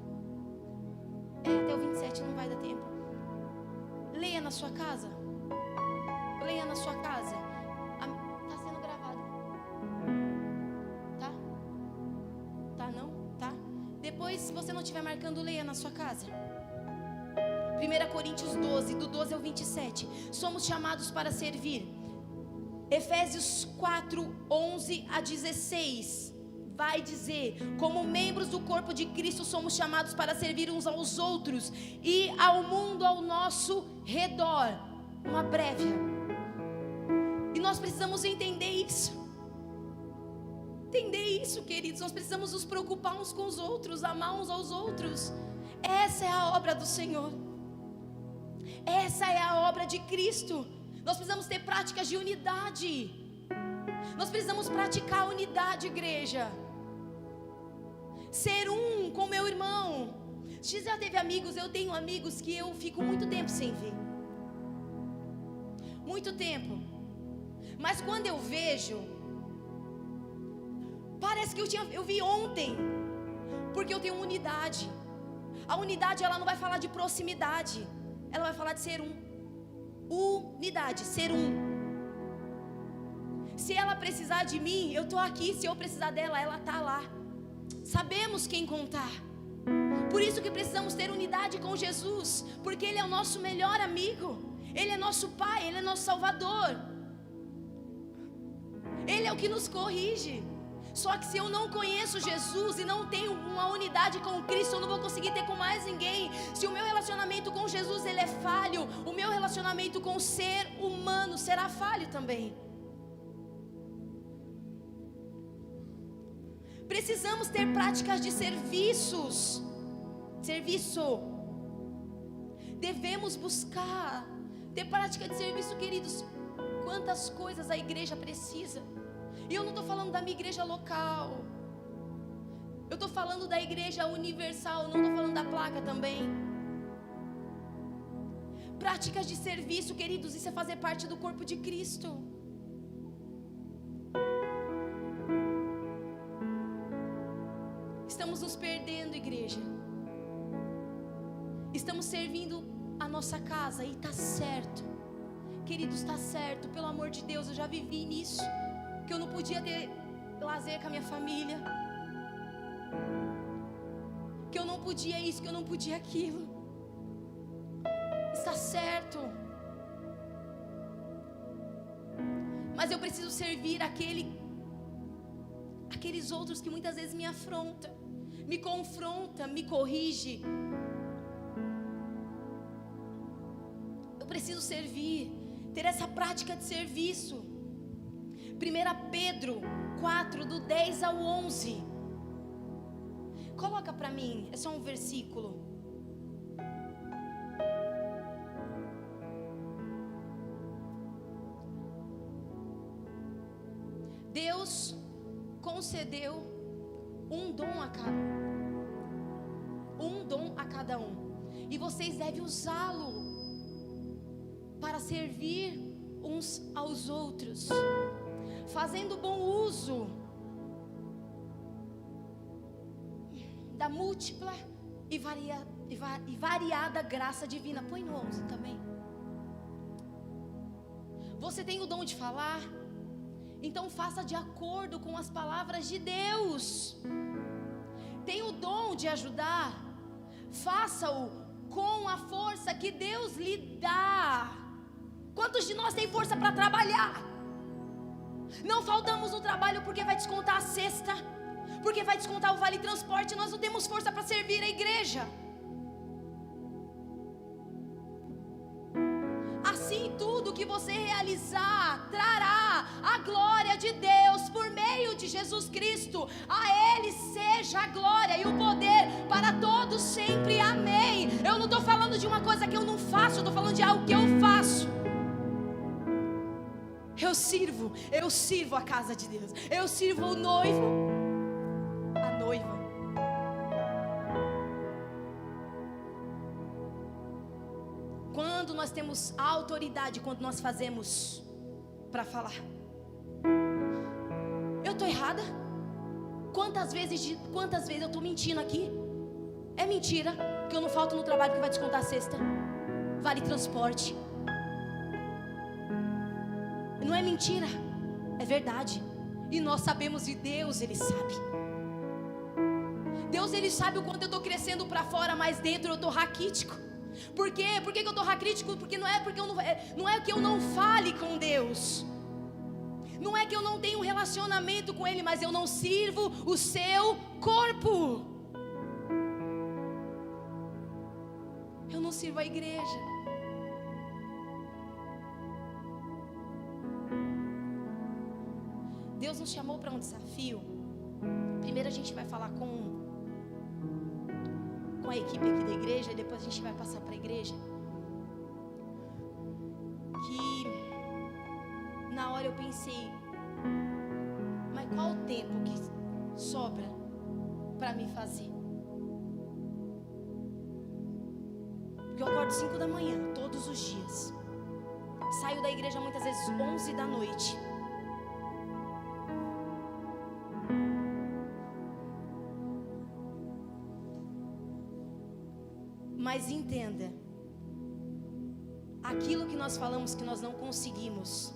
até o 27 não vai dar tempo. Leia na sua casa. Leia na sua casa. Está sendo gravado. Tá? Tá não? Tá? Depois, se você não estiver marcando, leia na sua casa. 1 Coríntios 12, do 12 ao 27. Somos chamados para servir. Efésios 4, 11 a 16. Vai dizer: como membros do corpo de Cristo, somos chamados para servir uns aos outros e ao mundo ao nosso redor. Uma prévia. E nós precisamos entender isso. Entender isso, queridos. Nós precisamos nos preocupar uns com os outros, amar uns aos outros. Essa é a obra do Senhor. Essa é a obra de Cristo. Nós precisamos ter práticas de unidade. Nós precisamos praticar a unidade, igreja. Ser um com meu irmão. Você já teve amigos? Eu tenho amigos que eu fico muito tempo sem ver. Muito tempo. Mas quando eu vejo, parece que eu vi ontem. Porque eu tenho unidade. A unidade, ela não vai falar de proximidade. Ela vai falar de ser um. Unidade, ser um. Se ela precisar de mim, eu estou aqui. Se eu precisar dela, ela está lá. Sabemos quem contar. Por isso que precisamos ter unidade com Jesus, porque Ele é o nosso melhor amigo. Ele é nosso Pai, Ele é nosso Salvador. Ele é o que nos corrige. Só que se eu não conheço Jesus e não tenho uma unidade com Cristo, eu não vou conseguir ter com mais ninguém. Se o meu relacionamento com Jesus ele é falho, o meu relacionamento com o ser humano será falho também. Precisamos ter práticas de serviços. Serviço. Devemos buscar ter prática de serviço, queridos. Quantas coisas a igreja precisa. E eu não estou falando da minha igreja local. Eu estou falando da igreja universal. Não estou falando da placa também. Práticas de serviço, queridos. Isso é fazer parte do corpo de Cristo. Estamos nos perdendo, igreja. Estamos servindo a nossa casa. E está certo. Queridos, está certo. Pelo amor de Deus, eu já vivi nisso. Que eu não podia ter lazer com a minha família. Que eu não podia isso, que eu não podia aquilo. Está certo. Mas eu preciso servir aqueles outros que muitas vezes me afrontam, me confrontam, me corrigem. Eu preciso servir, ter essa prática de serviço. 1 Pedro 4, do 10 ao 11. Coloca para mim, é só um versículo. Deus concedeu um dom a cada um. E vocês devem usá-lo para servir uns aos outros, fazendo bom uso da múltipla e variada graça divina. Põe no 11 também. Você tem o dom de falar? Então faça de acordo com as palavras de Deus. Tem o dom de ajudar? Faça-o com a força que Deus lhe dá. Quantos de nós tem força para trabalhar? Não faltamos no trabalho porque vai descontar a cesta, porque vai descontar o vale transporte. Nós não temos força para servir a igreja. Assim, tudo que você realizar trará a glória de Deus por meio de Jesus Cristo. A Ele seja a glória e o poder para todos sempre. Amém. Eu não estou falando de uma coisa que eu não faço, eu estou falando de algo que eu faço. Eu sirvo a casa de Deus. Eu sirvo o noivo, a noiva. Quando nós temos autoridade, quando nós fazemos para falar. Eu estou errada? Quantas vezes eu estou mentindo aqui? É mentira que eu não falto no trabalho que vai descontar a sexta. Vale transporte. Não é mentira, é verdade. E nós sabemos, e Deus, Ele sabe. Deus, Ele sabe o quanto eu estou crescendo para fora, mas dentro eu estou raquítico. Por quê? Por que eu estou raquítico? Porque não é que eu não fale com Deus. Não é que eu não tenho um relacionamento com Ele, mas eu não sirvo o seu corpo. Eu não sirvo a igreja. Deus nos chamou para um desafio. Primeiro a gente vai falar com a equipe aqui da igreja, e depois a gente vai passar para a igreja. Que na hora eu pensei, mas qual o tempo que sobra para me fazer? Porque eu acordo 5 da manhã, todos os dias. Saio da igreja muitas vezes 11 da noite. Mas entenda, aquilo que nós falamos que nós não conseguimos,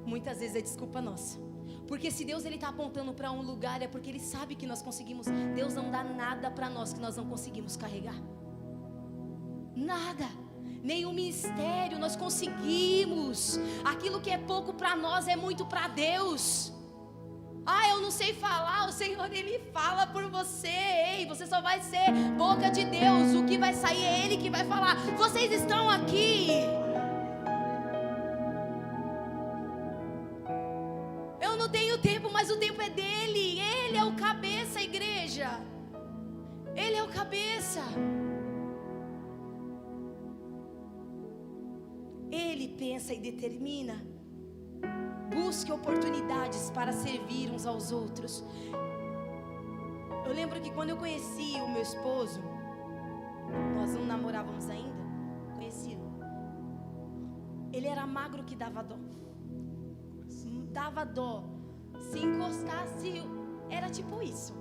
muitas vezes é desculpa nossa. Porque se Deus está apontando para um lugar, é porque Ele sabe que nós conseguimos. Deus não dá nada para nós que nós não conseguimos carregar. Nada. Nenhum ministério nós conseguimos. Aquilo que é pouco para nós é muito para Deus. Eu não sei falar, o Senhor Ele fala por você. Ei, você só vai ser boca de Deus. O que vai sair é Ele que vai falar. Vocês estão aqui. Eu não tenho tempo, mas o tempo é dele. Ele é o cabeça, igreja. Ele é o cabeça. Ele pensa e determina. Busque oportunidades para servir uns aos outros. Eu lembro que quando eu conheci o meu esposo, nós não namorávamos ainda, conheci. Ele era magro que dava dó. Dava dó. Se encostasse, era tipo isso.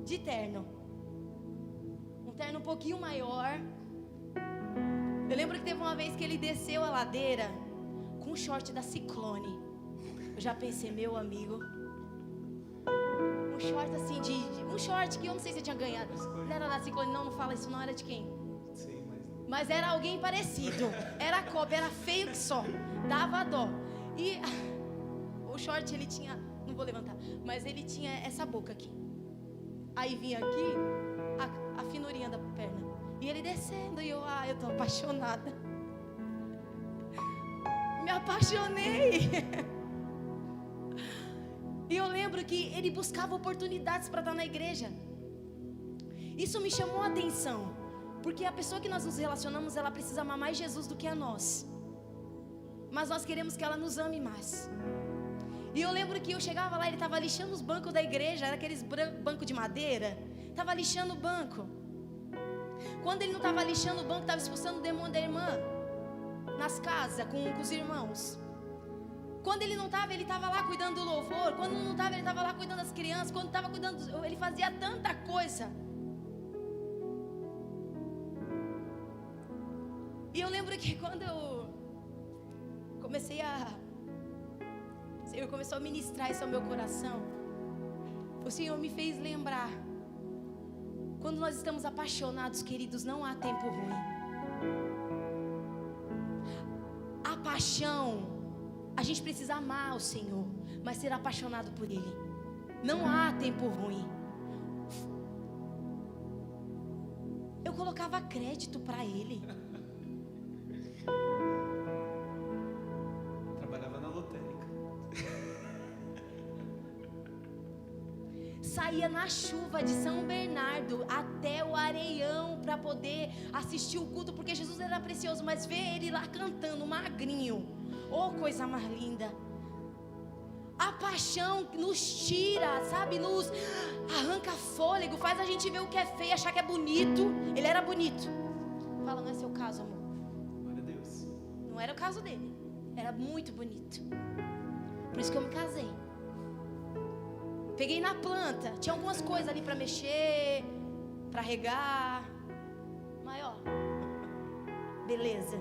De terno. Um terno um pouquinho maior. Eu lembro que teve uma vez que ele desceu a ladeira com um short da Ciclone. Eu já pensei, meu amigo, um short assim um short que eu não sei se eu tinha ganhado. Não era da Ciclone, não fala isso, não era de quem? Sim, mas era alguém parecido. Era cópia, era feio que só. Dava dó. E o short ele tinha, não vou levantar, mas ele tinha essa boca aqui. Aí vinha aqui a finurinha da perna. E ele descendo e eu tô apaixonada. Me apaixonei. E eu lembro que ele buscava oportunidades para estar na igreja. Isso me chamou a atenção, porque a pessoa que nós nos relacionamos, ela precisa amar mais Jesus do que a nós. Mas nós queremos que ela nos ame mais. E eu lembro que eu chegava lá, ele estava lixando os bancos da igreja. Era aqueles bancos de madeira. Estava lixando o banco. Quando ele não estava lixando o banco, estava expulsando o demônio da irmã nas casas, com os irmãos. Quando ele não estava, ele estava lá cuidando do louvor. Quando não estava, ele estava lá cuidando das crianças. Quando estava cuidando, ele fazia tanta coisa. E eu lembro que quando eu comecei o Senhor começou a ministrar isso ao meu coração. O Senhor me fez lembrar. Quando nós estamos apaixonados, queridos, não há tempo ruim. A paixão, a gente precisa amar o Senhor, mas ser apaixonado por Ele. Não há tempo ruim. Eu colocava crédito para Ele. Trabalhava na lotérica. Saía na chuva de São Bernardo até o Areião para poder assistir o culto, porque Jesus era precioso, mas ver Ele lá cantando, magrinho, oh, coisa mais linda. A paixão nos tira, sabe, nos arranca fôlego, faz a gente ver o que é feio, achar que é bonito. Ele era bonito. Fala, não é seu caso, amor. Glória a Deus. Não era o caso dele. Era muito bonito. Por isso que eu me casei. Peguei na planta. Tinha algumas coisas ali para mexer, para regar. Mas ó, beleza.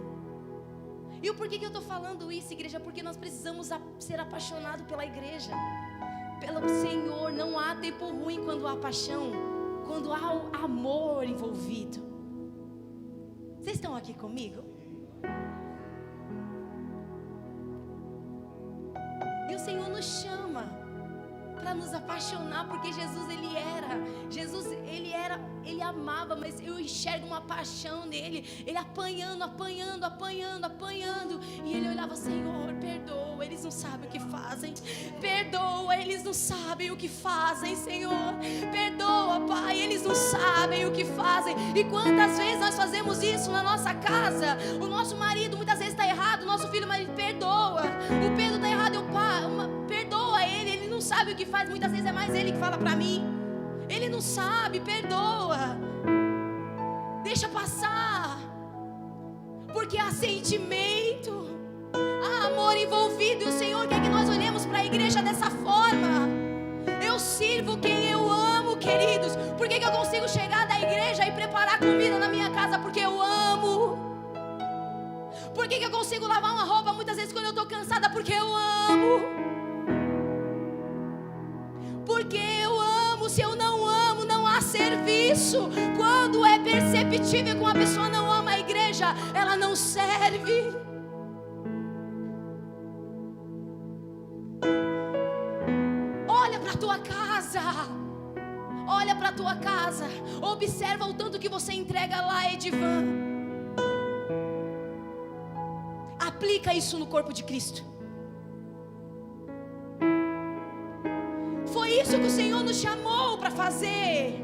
E o porquê que eu estou falando isso, igreja? Porque nós precisamos ser apaixonados pela igreja, pelo Senhor. Não há tempo ruim quando há paixão, quando há o amor envolvido. Vocês estão aqui comigo? E o Senhor nos chama para nos apaixonar, porque Jesus ele amava, mas eu enxergo uma paixão nele, ele apanhando, e ele olhava: Senhor, perdoa, eles não sabem o que fazem, perdoa, eles não sabem o que fazem, Senhor, perdoa, Pai, eles não sabem o que fazem. E quantas vezes nós fazemos isso na nossa casa? O nosso marido muitas vezes está errado, o nosso filho, mas perdoa, o Pedro está errado, perdoa ele não sabe o que faz, muitas vezes é mais ele que fala para mim, ele não sabe, perdoa, deixa passar, porque há sentimento, há amor envolvido, e o Senhor quer que nós olhemos para a igreja dessa forma. Eu sirvo quem eu amo, queridos. Por que eu consigo chegar da igreja e preparar comida na minha casa? Porque eu amo. Por que eu consigo lavar uma roupa muitas vezes quando eu estou cansada? Porque eu amo. Porque eu amo. Se eu não amo, não há serviço. Quando é perceptível que uma pessoa não ama a igreja, ela não serve. Olha para a tua casa. Olha para a tua casa. Observa o tanto que você entrega lá, Edivan. Aplica isso no corpo de Cristo. Foi isso que o Senhor nos chamou para fazer.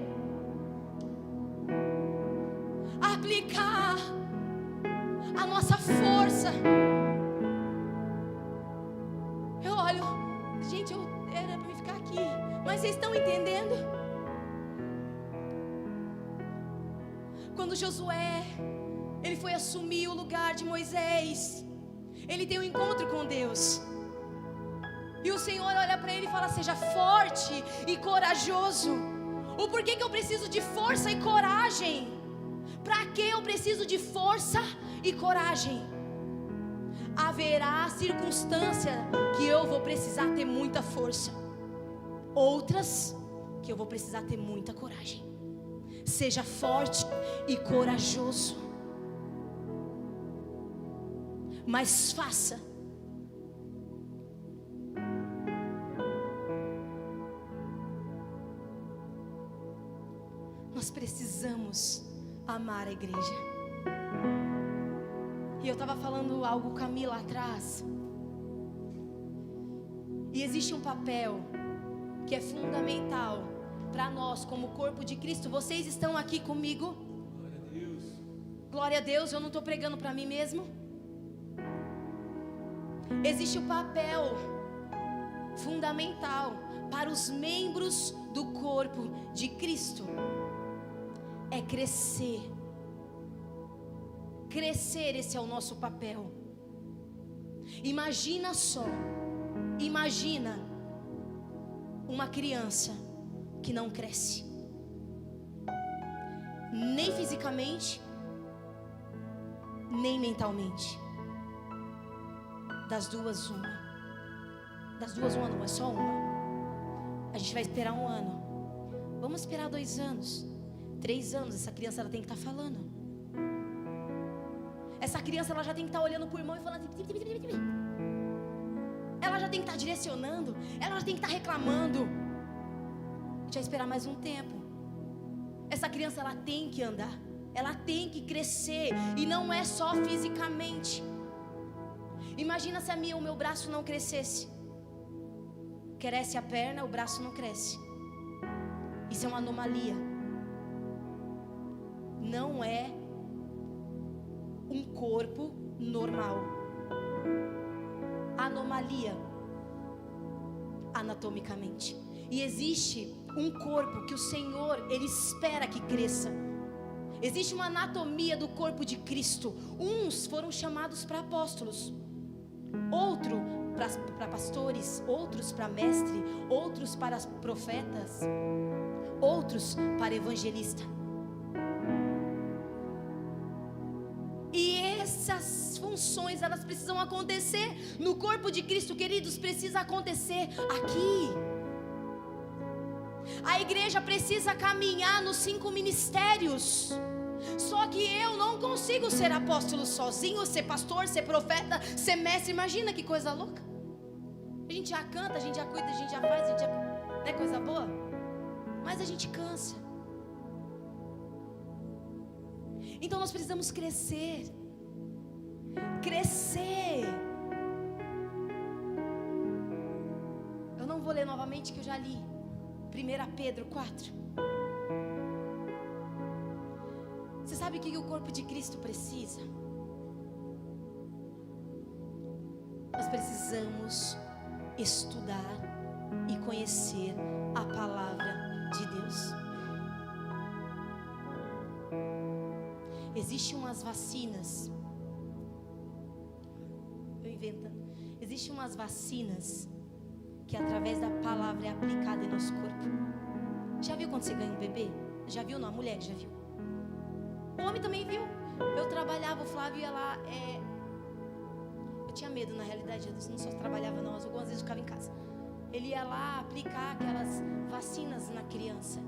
Aplicar a nossa força. Eu olho, gente, era para me ficar aqui, mas vocês estão entendendo? Quando Josué, ele foi assumir o lugar de Moisés, ele tem um encontro com Deus. E o Senhor olha para ele e fala: seja forte e corajoso. O porquê que eu preciso de força e coragem? Para que eu preciso de força e coragem? Haverá circunstância que eu vou precisar ter muita força, outras que eu vou precisar ter muita coragem. Seja forte e corajoso, mas faça. Nós precisamos amar a igreja. E eu estava falando algo com a Camila atrás. E existe um papel que é fundamental para nós como corpo de Cristo. Vocês estão aqui comigo? Glória a Deus. Glória a Deus, eu não estou pregando para mim mesmo. Existe o papel fundamental para os membros do corpo de Cristo. É crescer. Crescer, esse é o nosso papel. Imagina só. Imagina uma criança que não cresce, nem fisicamente, nem mentalmente. Das duas uma. Das duas uma não, é só uma. A gente vai esperar 1 ano. Vamos esperar 2 anos. 3 anos, essa criança ela tem que estar falando. Essa criança ela já tem que estar olhando para o irmão e falando assim. Ela já tem que estar direcionando. Ela já tem que estar reclamando. A gente vai esperar mais um tempo. Essa criança ela tem que andar. Ela tem que crescer. E não é só fisicamente. Imagina se o meu braço não crescesse. Cresce a perna, o braço não cresce. Isso é uma anomalia. Não é um corpo normal. Anomalia anatomicamente. E existe um corpo que o Senhor, Ele espera que cresça. Existe uma anatomia do corpo de Cristo. Uns foram chamados para apóstolos, outro para pastores, outros para mestre, outros para profetas, outros para evangelista. E essas funções, elas precisam acontecer no corpo de Cristo, queridos, precisa acontecer aqui. A igreja precisa caminhar nos 5 ministérios. Só que eu não consigo ser apóstolo sozinho, ser pastor, ser profeta, ser mestre. Imagina que coisa louca. A gente já canta, a gente já cuida, a gente já faz, a gente já... Não é coisa boa? Mas a gente cansa. Então nós precisamos crescer. Crescer. Eu não vou ler novamente, que eu já li 1 Pedro 4. Você sabe o que o corpo de Cristo precisa? Nós precisamos estudar e conhecer a palavra de Deus. Existem umas vacinas. Existem umas vacinas que através da palavra é aplicada em nosso corpo. Já viu quando você ganha um bebê? Já viu? Não, a mulher já viu. O homem também viu. Eu trabalhava, o Flávio ia lá. Eu tinha medo, na realidade. Eu não só trabalhava, não. Algumas vezes eu ficava em casa. Ele ia lá aplicar aquelas vacinas na criança.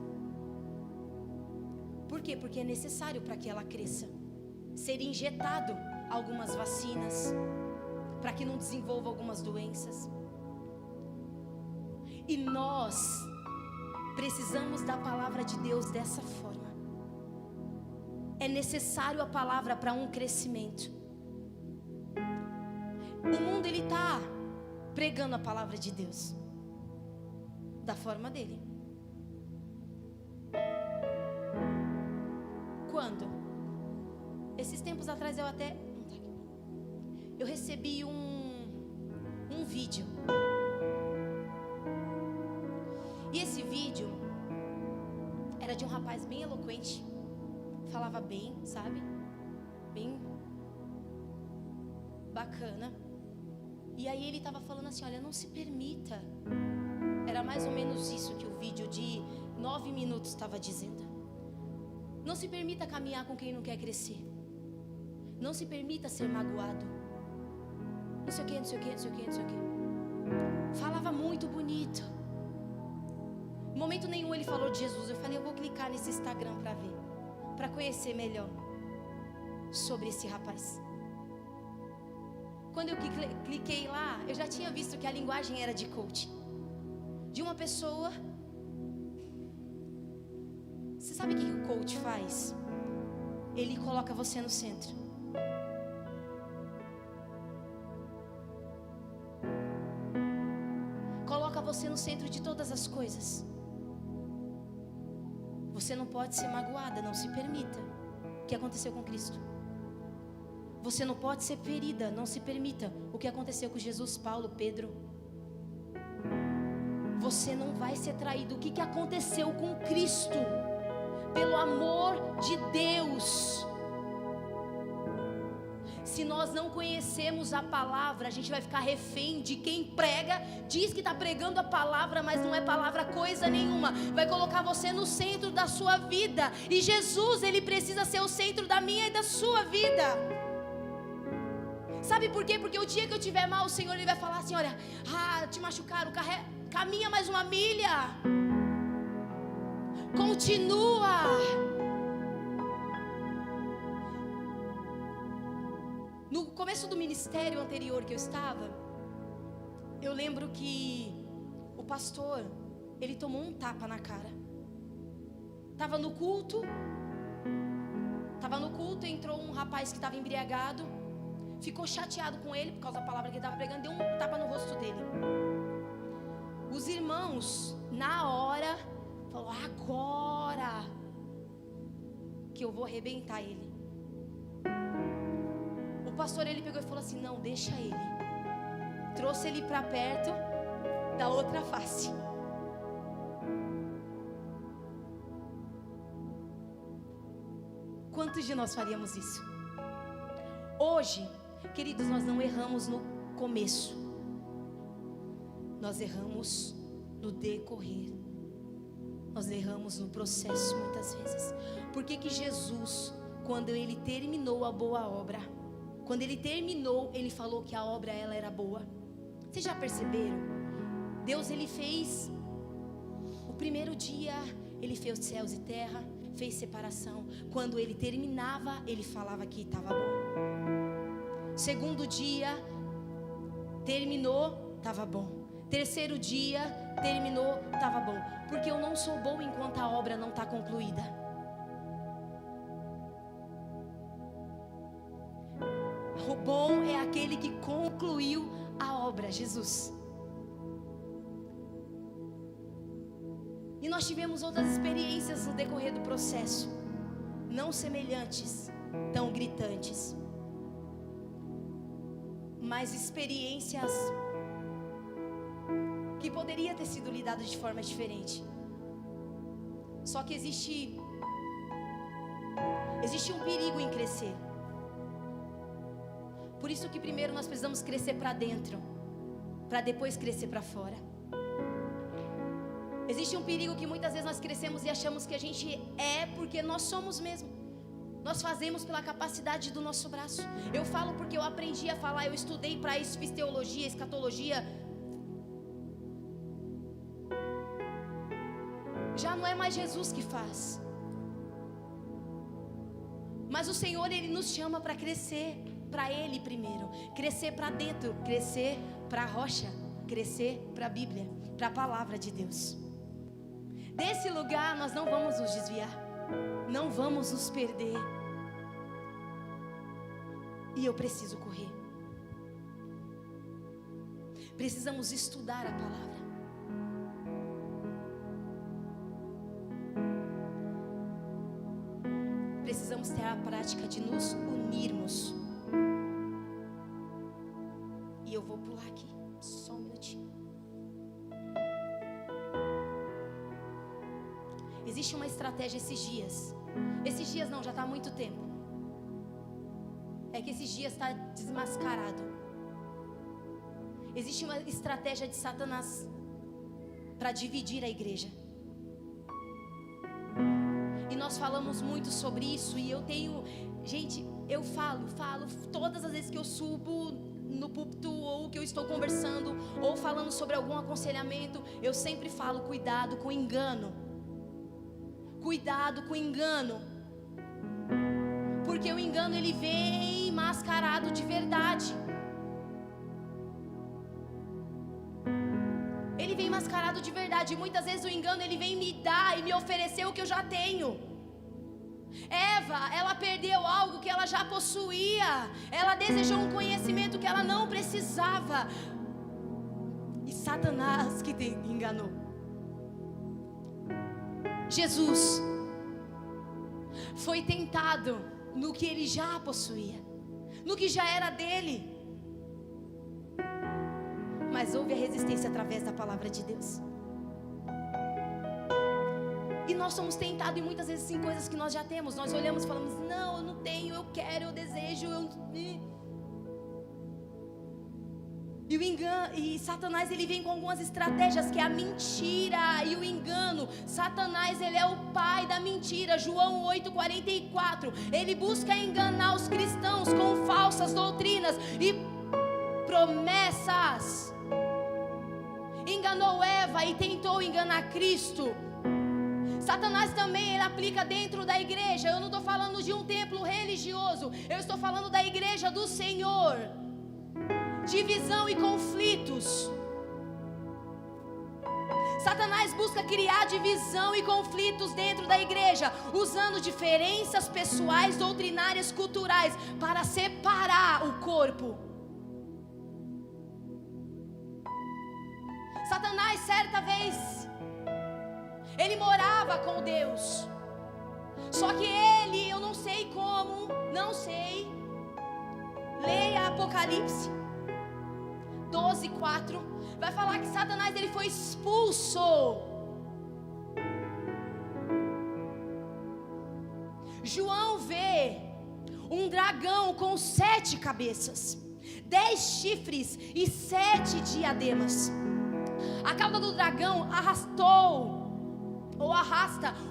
Por quê? Porque é necessário para que ela cresça. Ser injetado algumas vacinas, para que não desenvolva algumas doenças. E nós precisamos da palavra de Deus dessa forma. É necessário a palavra para um crescimento. O mundo, ele está pregando a palavra de Deus da forma dele. Quando? Esses tempos atrás eu recebi um vídeo. E esse vídeo era de um rapaz bem eloquente. Falava bem, sabe? Bem bacana. E aí ele estava falando assim, olha, não se permita. Era mais ou menos isso que o vídeo de 9 minutos estava dizendo. Não se permita caminhar com quem não quer crescer. Não se permita ser magoado. Não sei o que, não sei o que, não sei o que, não sei o que. Falava muito bonito. Em momento nenhum ele falou de Jesus. Eu falei, eu vou clicar nesse Instagram para ver, para conhecer melhor sobre esse rapaz. Quando eu cliquei lá, eu já tinha visto que a linguagem era de coach, de uma pessoa. Você sabe o que o coach faz? Ele coloca você no centro. Coloca você no centro de todas as coisas. Você não pode ser magoada, não se permita. O que aconteceu com Cristo? Você não pode ser ferida, não se permita. O que aconteceu com Jesus, Paulo, Pedro? Você não vai ser traído. O que aconteceu com Cristo? Pelo amor de Deus. Se nós não conhecemos a palavra, a gente vai ficar refém de quem prega, diz que está pregando a palavra, mas não é palavra coisa nenhuma. Vai colocar você no centro da sua vida. E Jesus, ele precisa ser o centro da minha e da sua vida. Sabe por quê? Porque o dia que eu estiver mal, o Senhor, ele vai falar assim, olha, te machucaram, caminha mais uma milha. Continua. No começo do ministério anterior que eu estava, eu lembro que o pastor, ele tomou um tapa na cara. Estava no culto, entrou um rapaz que estava embriagado, ficou chateado com ele por causa da palavra que ele estava pregando, deu um tapa no rosto dele. Os irmãos, na hora, falou, agora que eu vou arrebentar ele. O pastor, ele pegou e falou assim, não, deixa ele. Trouxe ele para perto da outra face. Quantos de nós faríamos isso? Hoje, queridos, nós não erramos no começo, nós erramos no decorrer, nós erramos no processo muitas vezes. Por que que Jesus, quando Ele terminou a boa obra, quando Ele terminou, Ele falou que a obra ela era boa? Vocês já perceberam? Deus, Ele fez o primeiro dia, Ele fez céus e terra, fez separação. Quando Ele terminava, Ele falava que estava bom. Segundo dia, terminou, estava bom. Terceiro dia, terminou, estava bom. Porque eu não sou bom enquanto a obra não está concluída. O bom é aquele que concluiu a obra, Jesus. E nós tivemos outras experiências no decorrer do processo, não semelhantes, tão gritantes, mas experiências que poderia ter sido lidado de forma diferente. Só que existe um perigo em crescer. Por isso que primeiro nós precisamos crescer para dentro, para depois crescer para fora. Existe um perigo que muitas vezes nós crescemos e achamos que a gente é porque nós somos mesmo. Nós fazemos pela capacidade do nosso braço. Eu falo porque eu aprendi a falar, eu estudei para isso, fiz teologia, escatologia. Já não é mais Jesus que faz. Mas o Senhor, Ele nos chama para crescer para Ele primeiro. Crescer para dentro, crescer para a rocha, crescer para a Bíblia, para a palavra de Deus. Desse lugar nós não vamos nos desviar, não vamos nos perder. E eu preciso correr. Precisamos estudar a palavra. Precisamos ter a prática de nos unirmos. E eu vou pular aqui, só um minutinho. Existe uma estratégia esses dias. Esses dias não, já está há muito tempo. É que esses dias está desmascarado. Existe uma estratégia de Satanás para dividir a igreja. E nós falamos muito sobre isso. E eu tenho, gente, eu falo todas as vezes que eu subo no púlpito, ou que eu estou conversando, ou falando sobre algum aconselhamento, eu sempre falo: cuidado com engano. Cuidado com engano. Porque o engano, ele vem mascarado de verdade. Ele vem mascarado de verdade. E muitas vezes o engano, ele vem me dar e me oferecer o que eu já tenho. Eva, ela perdeu algo que ela já possuía. Ela desejou um conhecimento que ela não precisava. E Satanás que te enganou. Jesus foi tentado no que ele já possuía, no que já era dele. Mas houve a resistência através da palavra de Deus. E nós somos tentados, e muitas vezes em coisas que nós já temos. Nós olhamos e falamos: não, eu não tenho, eu quero, eu desejo, E o engano, e Satanás, ele vem com algumas estratégias, que é a mentira e o engano. Satanás, ele é o pai da mentira. João 8:44. Ele busca enganar os cristãos com falsas doutrinas e promessas. Enganou Eva e tentou enganar Cristo. Satanás também, ele aplica dentro da igreja. Eu não estou falando de um templo religioso, eu estou falando da igreja do Senhor. Divisão e conflitos. Satanás busca criar divisão e conflitos dentro da igreja, usando diferenças pessoais, doutrinárias, culturais, para separar o corpo. Satanás, certa vez, ele morava com Deus. Só que ele, eu não sei como, não sei. Leia Apocalipse 12:4. Vai falar que Satanás, ele foi expulso. João vê um dragão com 7 cabeças. 10 chifres e 7 diademas. A cauda do dragão arrasta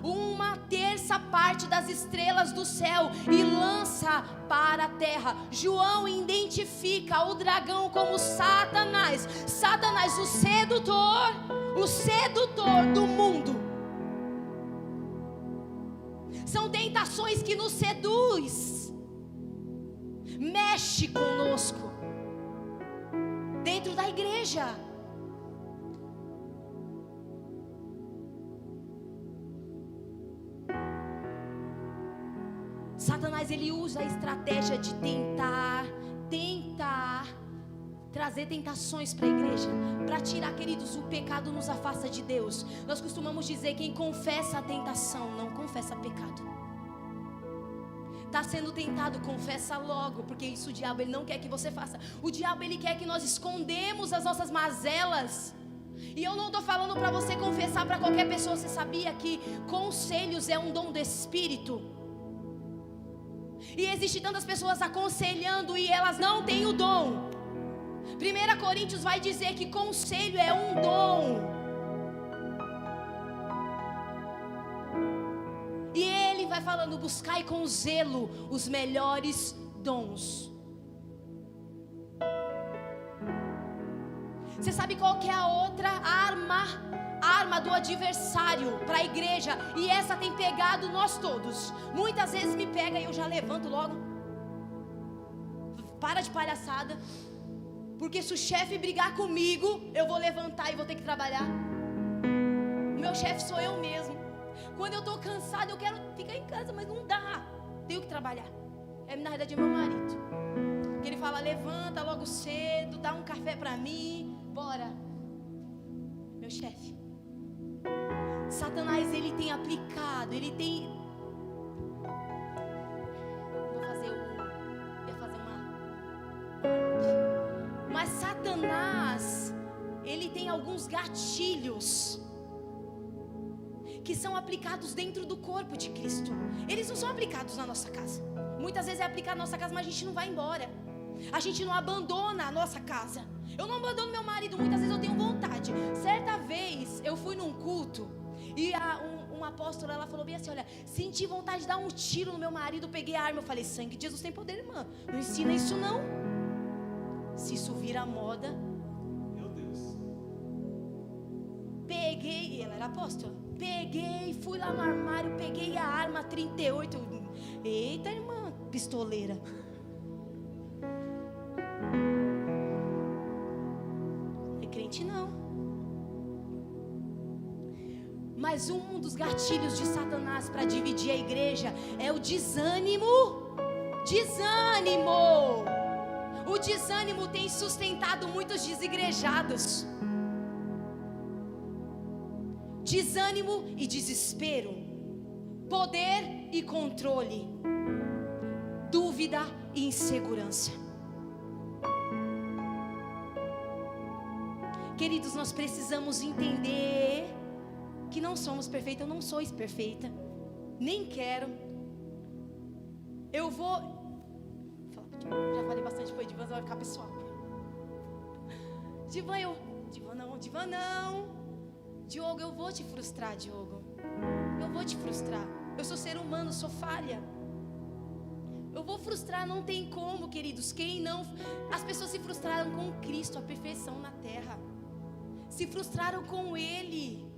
1/3 das estrelas do céu e lança para a terra. João identifica o dragão como Satanás, o sedutor do mundo. São tentações que nos seduz, mexe conosco dentro da igreja. Satanás, ele usa a estratégia de tentar trazer tentações para a igreja, para tirar, queridos, o pecado nos afasta de Deus. Nós costumamos dizer: quem confessa a tentação não confessa pecado. Está sendo tentado, confessa logo, porque isso o diabo ele não quer que você faça. O diabo ele quer que nós escondemos as nossas mazelas. E eu não estou falando para você confessar para qualquer pessoa. Você sabia que conselhos é um dom do Espírito? E existe tantas pessoas aconselhando e elas não têm o dom. 1 Coríntios vai dizer que conselho é um dom. E ele vai falando: buscai com zelo os melhores dons. Você sabe qual que é a outra arma do adversário para a igreja? E essa tem pegado nós todos. Muitas vezes me pega e eu já levanto logo. Para de palhaçada. Porque se o chefe brigar comigo, eu vou levantar e vou ter que trabalhar. O meu chefe sou eu mesmo. Quando eu estou cansado, eu quero ficar em casa, mas não dá. Tenho que trabalhar. Na verdade é meu marido. Que ele fala: levanta logo cedo, dá um café para mim, bora. Meu chefe. Satanás, ele tem aplicado, ele tem... Mas Satanás, ele tem alguns gatilhos que são aplicados dentro do corpo de Cristo. Eles não são aplicados na nossa casa. Muitas vezes é aplicado na nossa casa, mas a gente não vai embora. A gente não abandona a nossa casa. Eu não abandono meu marido, muitas vezes eu tenho vontade. Certa vez eu fui num culto e uma apóstola, ela falou bem assim: olha, senti vontade de dar um tiro no meu marido, peguei a arma. Eu falei: sangue de Jesus tem poder, irmã, não ensina isso não. Se isso vira moda. Meu Deus. Peguei, ela era apóstola. Peguei, fui lá no armário, peguei a arma 38. Eita, irmã, pistoleira. É crente não. Mas um dos gatilhos de Satanás para dividir a igreja é o desânimo. O desânimo tem sustentado muitos desigrejados. Desânimo e desespero, poder e controle, dúvida e insegurança. Queridos, nós precisamos entender que não somos perfeitos. Eu não sou perfeita, nem quero. Eu vou... Já falei bastante para o Divan, vai ficar pessoal. Divan não. Diogo, eu vou te frustrar, Diogo. Eu vou te frustrar. Eu sou ser humano, sou falha. Eu vou frustrar, não tem como, queridos. Quem não... As pessoas se frustraram com Cristo, a perfeição na terra. Se frustraram com Ele.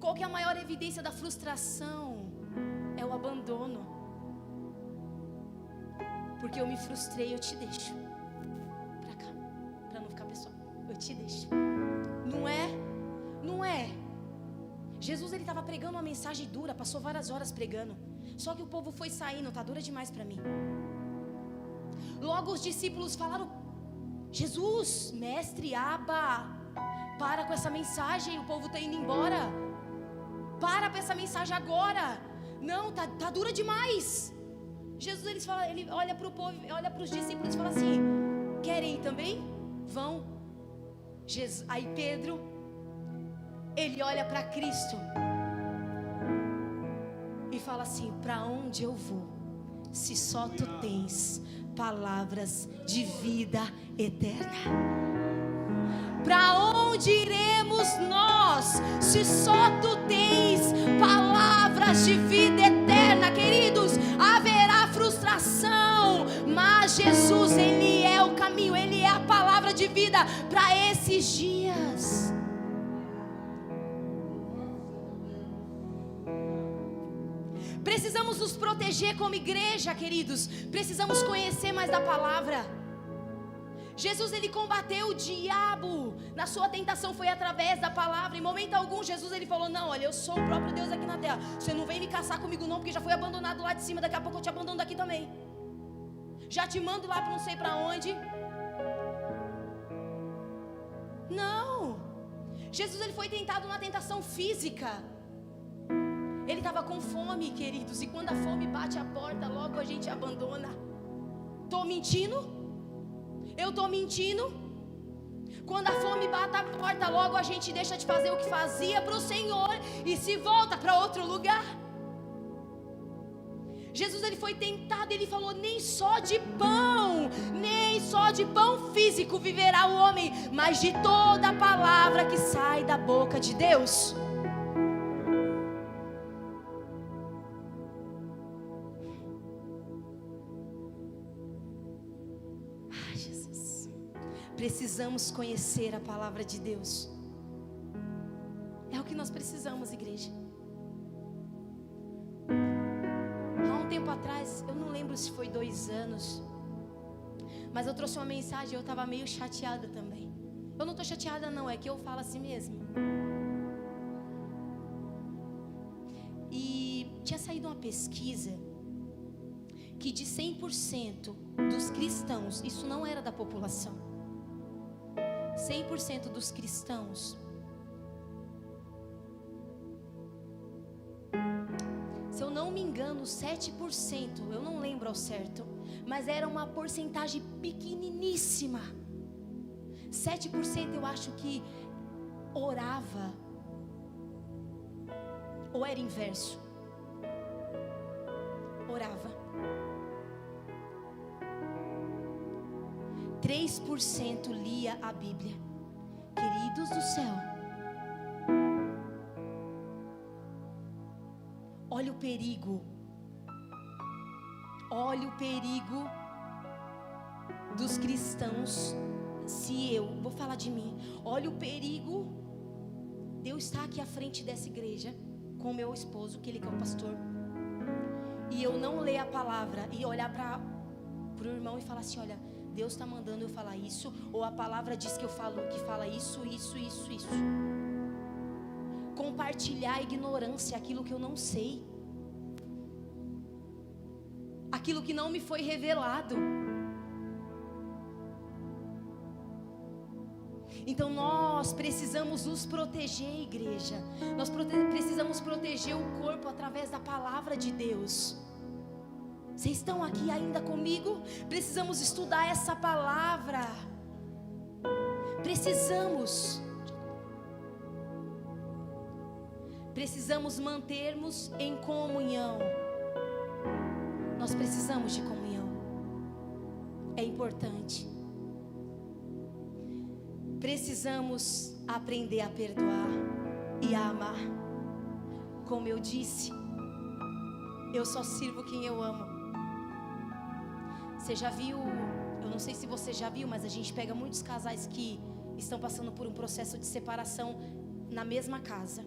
Qual que é a maior evidência da frustração? É o abandono. Porque eu me frustrei, eu te deixo. Pra cá, pra não ficar pessoal. Eu te deixo. Não é? Jesus, ele estava pregando uma mensagem dura, passou várias horas pregando. Só que o povo foi saindo, tá dura demais para mim. Logo os discípulos falaram: Jesus, mestre, Abba, para com essa mensagem, o povo está indo embora. Para com essa mensagem agora. Não, tá dura demais. Jesus, ele olha para o povo, olha para os discípulos e fala assim: querem ir também? Vão. Aí Pedro, ele olha para Cristo e fala assim: para onde eu vou, se só tu tens palavras de vida eterna? Para onde iremos nós, se só tu tens palavras de vida eterna? Queridos, haverá frustração, mas Jesus, Ele é o caminho, Ele é a palavra de vida para esses dias. Precisamos nos proteger como igreja, queridos. Precisamos conhecer mais da palavra. Jesus, Ele combateu o diabo na sua tentação, foi através da palavra. Em momento algum, Jesus, Ele falou: não, olha, eu sou o próprio Deus aqui na terra. Você não vem me caçar comigo não, porque já fui abandonado lá de cima. Daqui a pouco eu te abandono daqui também. Já te mando lá para não sei para onde. Não. Jesus, Ele foi tentado na tentação física. Ele estava com fome, queridos. E quando a fome bate a porta, logo a gente abandona. Estou mentindo? Eu estou mentindo? Quando a fome bate a porta, logo a gente deixa de fazer o que fazia para o Senhor e se volta para outro lugar. Jesus, Ele foi tentado, Ele falou: nem só de pão físico viverá o homem, mas de toda a palavra que sai da boca de Deus. Precisamos conhecer a palavra de Deus. É o que nós precisamos, igreja. Há um tempo atrás, eu não lembro se foi 2 anos, mas eu trouxe uma mensagem e eu estava meio chateada também. Eu não estou chateada não, é que eu falo assim mesmo. E tinha saído uma pesquisa que de 100% dos cristãos, isso não era da população, 100% dos cristãos, se eu não me engano, 7%, eu não lembro ao certo, mas era uma porcentagem pequeniníssima, 7% eu acho que orava, ou era inverso, orava. 3% lia a Bíblia. Queridos do céu, olha o perigo dos cristãos. Se eu vou falar de mim, olha o perigo de eu estar aqui à frente dessa igreja com o meu esposo, que ele que é o pastor, e eu não ler a palavra e olhar para o irmão e falar assim: olha, Deus está mandando eu falar isso, ou a palavra diz que eu falo, que fala isso. Compartilhar a ignorância, aquilo que eu não sei, aquilo que não me foi revelado. Então nós precisamos nos proteger, igreja. Nós precisamos proteger o corpo através da palavra de Deus. Vocês estão aqui ainda comigo? Precisamos estudar essa palavra. Precisamos mantermos em comunhão. Nós precisamos de comunhão. É importante. Precisamos aprender a perdoar e a amar. Como eu disse, eu só sirvo quem eu amo. Você já viu, eu não sei se você já viu, mas a gente pega muitos casais que estão passando por um processo de separação na mesma casa.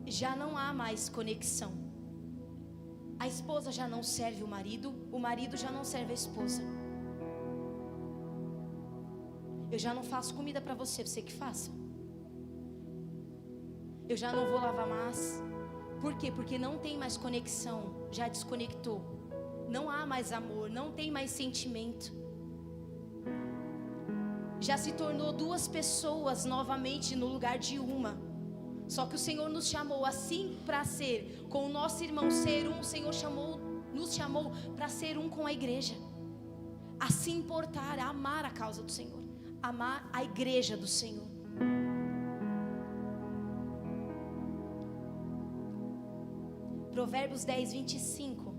Já não há mais conexão. A esposa já não serve o marido já não serve a esposa. Eu já não faço comida para você que faça. Eu já não vou lavar mais. Por quê? Porque não tem mais conexão. Já desconectou. Não há mais amor, não tem mais sentimento. Já se tornou 2 pessoas novamente no lugar de uma. Só que o Senhor nos chamou assim para ser, com o nosso irmão ser um, o Senhor nos chamou para ser um com a igreja. A se importar, a amar a causa do Senhor, amar a igreja do Senhor. Provérbios 10, 25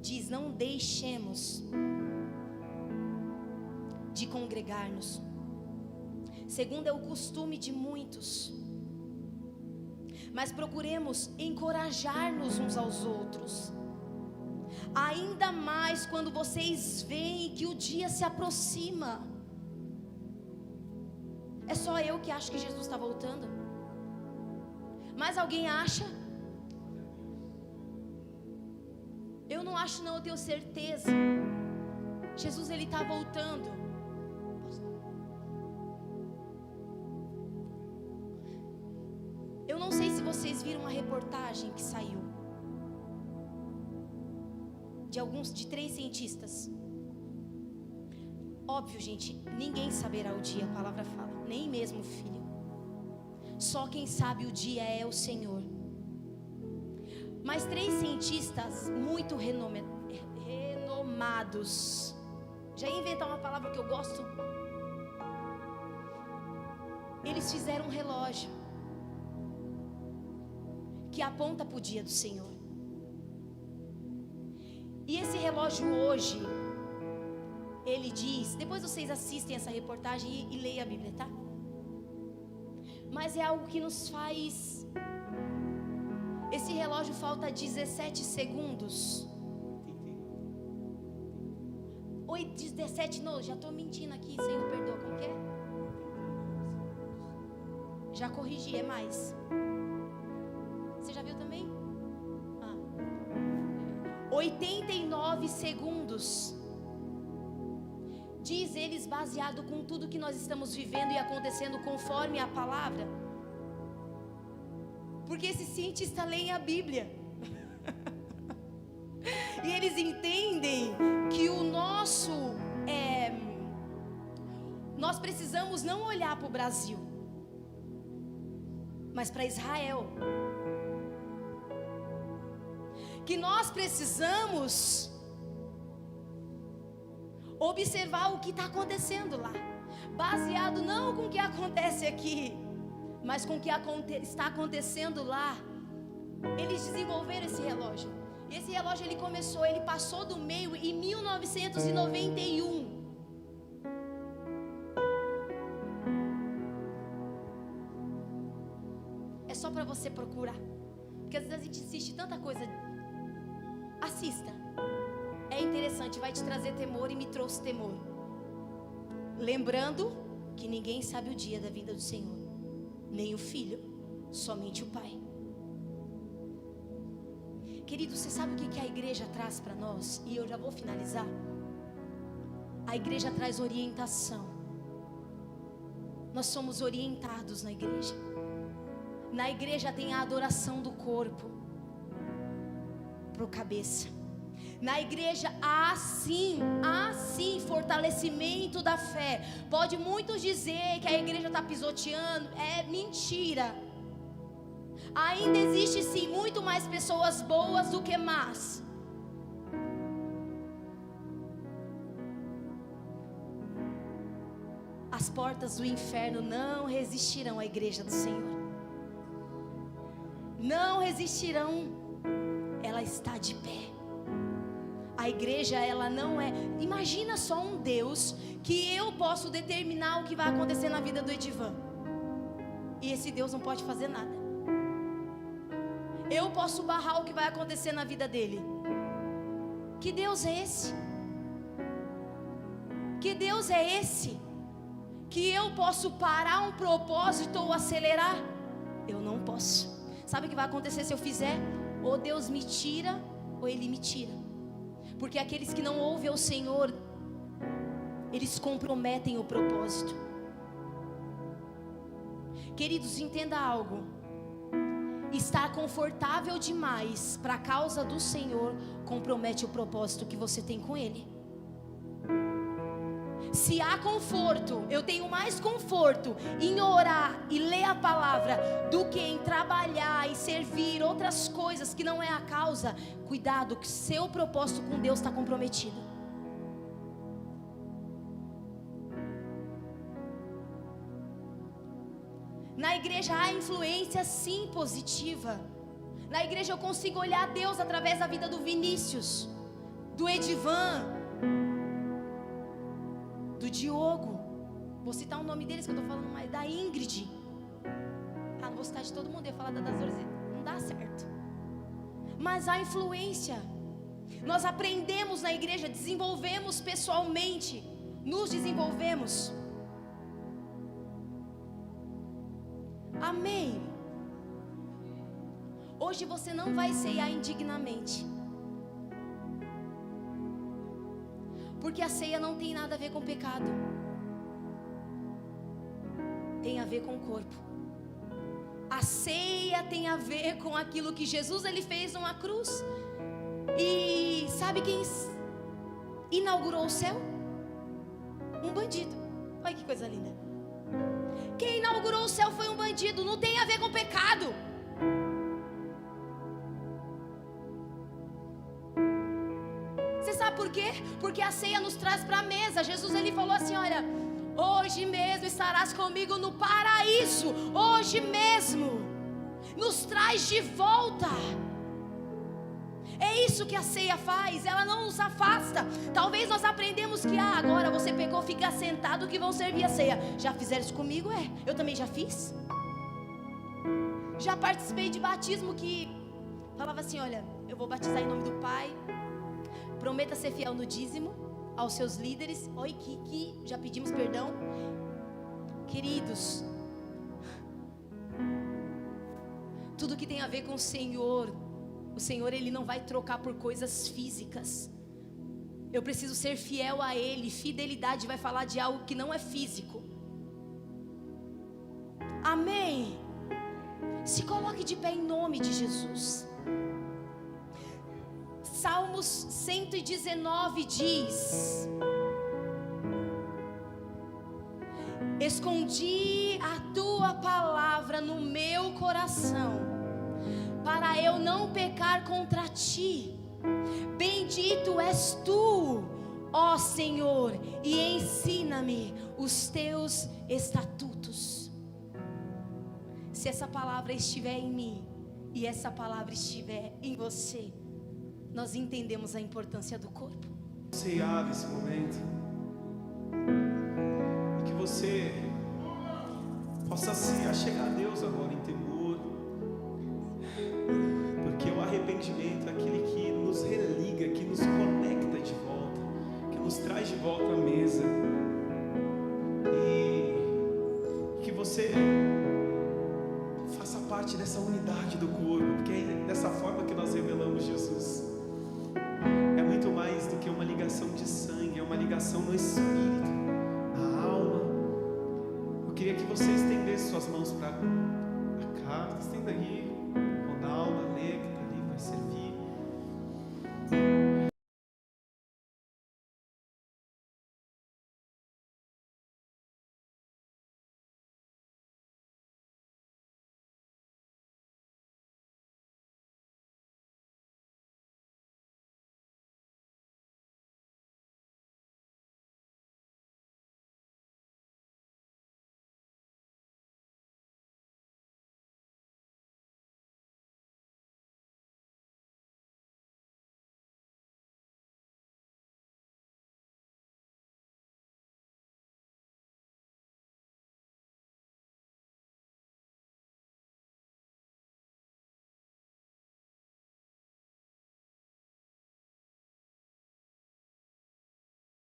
diz: não deixemos de congregar-nos, segundo é o costume de muitos, mas procuremos encorajar-nos uns aos outros, ainda mais quando vocês veem que o dia se aproxima. É só eu que acho que Jesus está voltando? Mas alguém acha? Eu não acho não, eu tenho certeza. Jesus, ele está voltando. Eu não sei se vocês viram uma reportagem que saiu de 3 cientistas. Óbvio, gente, ninguém saberá o dia, a palavra fala, nem mesmo o filho. Só quem sabe o dia é o Senhor. Mas 3 cientistas muito renomados, já ia inventar uma palavra que eu gosto. Eles fizeram um relógio que aponta para o dia do Senhor. E esse relógio hoje, ele diz, depois vocês assistem essa reportagem e leiam a Bíblia, tá? Mas é algo que nos faz. Esse relógio falta 17 segundos. 17, não, já estou mentindo aqui, Senhor, perdoa, como que é? Já corrigi, é mais. Você já viu também? 89 segundos. Diz eles, baseado com tudo que nós estamos vivendo e acontecendo conforme a palavra. Porque esses cientistas leem a Bíblia. E eles entendem que nós precisamos não olhar para o Brasil, mas para Israel. Que nós precisamos observar o que está acontecendo lá, baseado não com o que acontece aqui, mas com o que está acontecendo lá. Eles desenvolveram esse relógio. E esse relógio ele passou do meio em 1991. É só para você procurar, porque às vezes a gente assiste tanta coisa. Assista, é interessante, vai te trazer temor, e me trouxe temor. Lembrando que ninguém sabe o dia da vinda do Senhor, nem o Filho, somente o Pai. Querido, você sabe o que a igreja traz para nós? E eu já vou finalizar. A igreja traz orientação. Nós somos orientados na igreja. Na igreja tem a adoração do corpo pro cabeça. Na igreja há sim fortalecimento da fé. Pode muitos dizer que a igreja está pisoteando, é mentira. Ainda existe sim muito mais pessoas boas do que más. As portas do inferno não resistirão à igreja do Senhor. Não resistirão. Ela está de pé. A igreja, ela não é. Imagina só um Deus que eu posso determinar o que vai acontecer na vida do Edivan, e esse Deus não pode fazer nada. Eu posso barrar o que vai acontecer na vida dele. Que Deus é esse? Que Deus é esse? Que eu posso parar um propósito ou acelerar? Eu não posso. Sabe o que vai acontecer se eu fizer? Ou Deus me tira, ou Ele me tira. Porque aqueles que não ouvem ao Senhor, eles comprometem o propósito. Queridos, entenda algo. Estar confortável demais para a causa do Senhor compromete o propósito que você tem com Ele. Se há conforto, eu tenho mais conforto em orar e ler a palavra do que em trabalhar e servir outras coisas que não é a causa. Cuidado, que seu propósito com Deus está comprometido. Na igreja há influência sim positiva. Na igreja eu consigo olhar Deus através da vida do Vinícius, do Edivan, do Diogo. Vou citar o nome deles que eu estou falando mais. Da Ingrid. Ah, não vou citar de todo mundo, eu ia falar da Dazorze. Não dá certo. Mas a influência. Nós aprendemos na igreja, desenvolvemos pessoalmente. Nos desenvolvemos. Amém. Hoje você não vai ceiar indignamente. Porque a ceia não tem nada a ver com pecado. Tem a ver com o corpo. A ceia tem a ver com aquilo que Jesus ele fez numa cruz. E sabe quem inaugurou o céu? Um bandido. Olha que coisa linda. Quem inaugurou o céu foi um bandido. Não tem a ver com pecado. Você sabe por quê? Porque a ceia nos traz para a mesa. Jesus ele falou assim: olha, hoje mesmo estarás comigo no paraíso. Hoje mesmo. Nos traz de volta. É isso que a ceia faz. Ela não nos afasta. Talvez nós aprendemos que agora você pegou, fica sentado que vão servir a ceia. Já fizeram isso comigo? Eu também já fiz. Já participei de batismo que falava assim: olha, eu vou batizar em nome do Pai. Prometa ser fiel no dízimo aos seus líderes. Oi, Kiki, já pedimos perdão. Queridos, tudo que tem a ver com o Senhor ele não vai trocar por coisas físicas. Eu preciso ser fiel a Ele. Fidelidade vai falar de algo que não é físico. Amém. Se coloque de pé em nome de Jesus. Salmos 119 diz: escondi a tua palavra no meu coração, para eu não pecar contra ti. Bendito és tu, ó Senhor, e ensina-me os teus estatutos. Se essa palavra estiver em mim e essa palavra estiver em você, nós entendemos a importância do corpo. Ceiar nesse momento, e que você possa se achegar a Deus agora em temor, porque o arrependimento é aquele que nos religa, que nos conecta de volta, que nos traz de volta à mesa, e que você faça parte dessa unidade do corpo, porque é dessa forma que nós revelamos Jesus. É muito mais do que uma ligação de sangue, é uma ligação no espírito, na alma. Eu queria que você estendesse suas mãos para cá, estenda aí.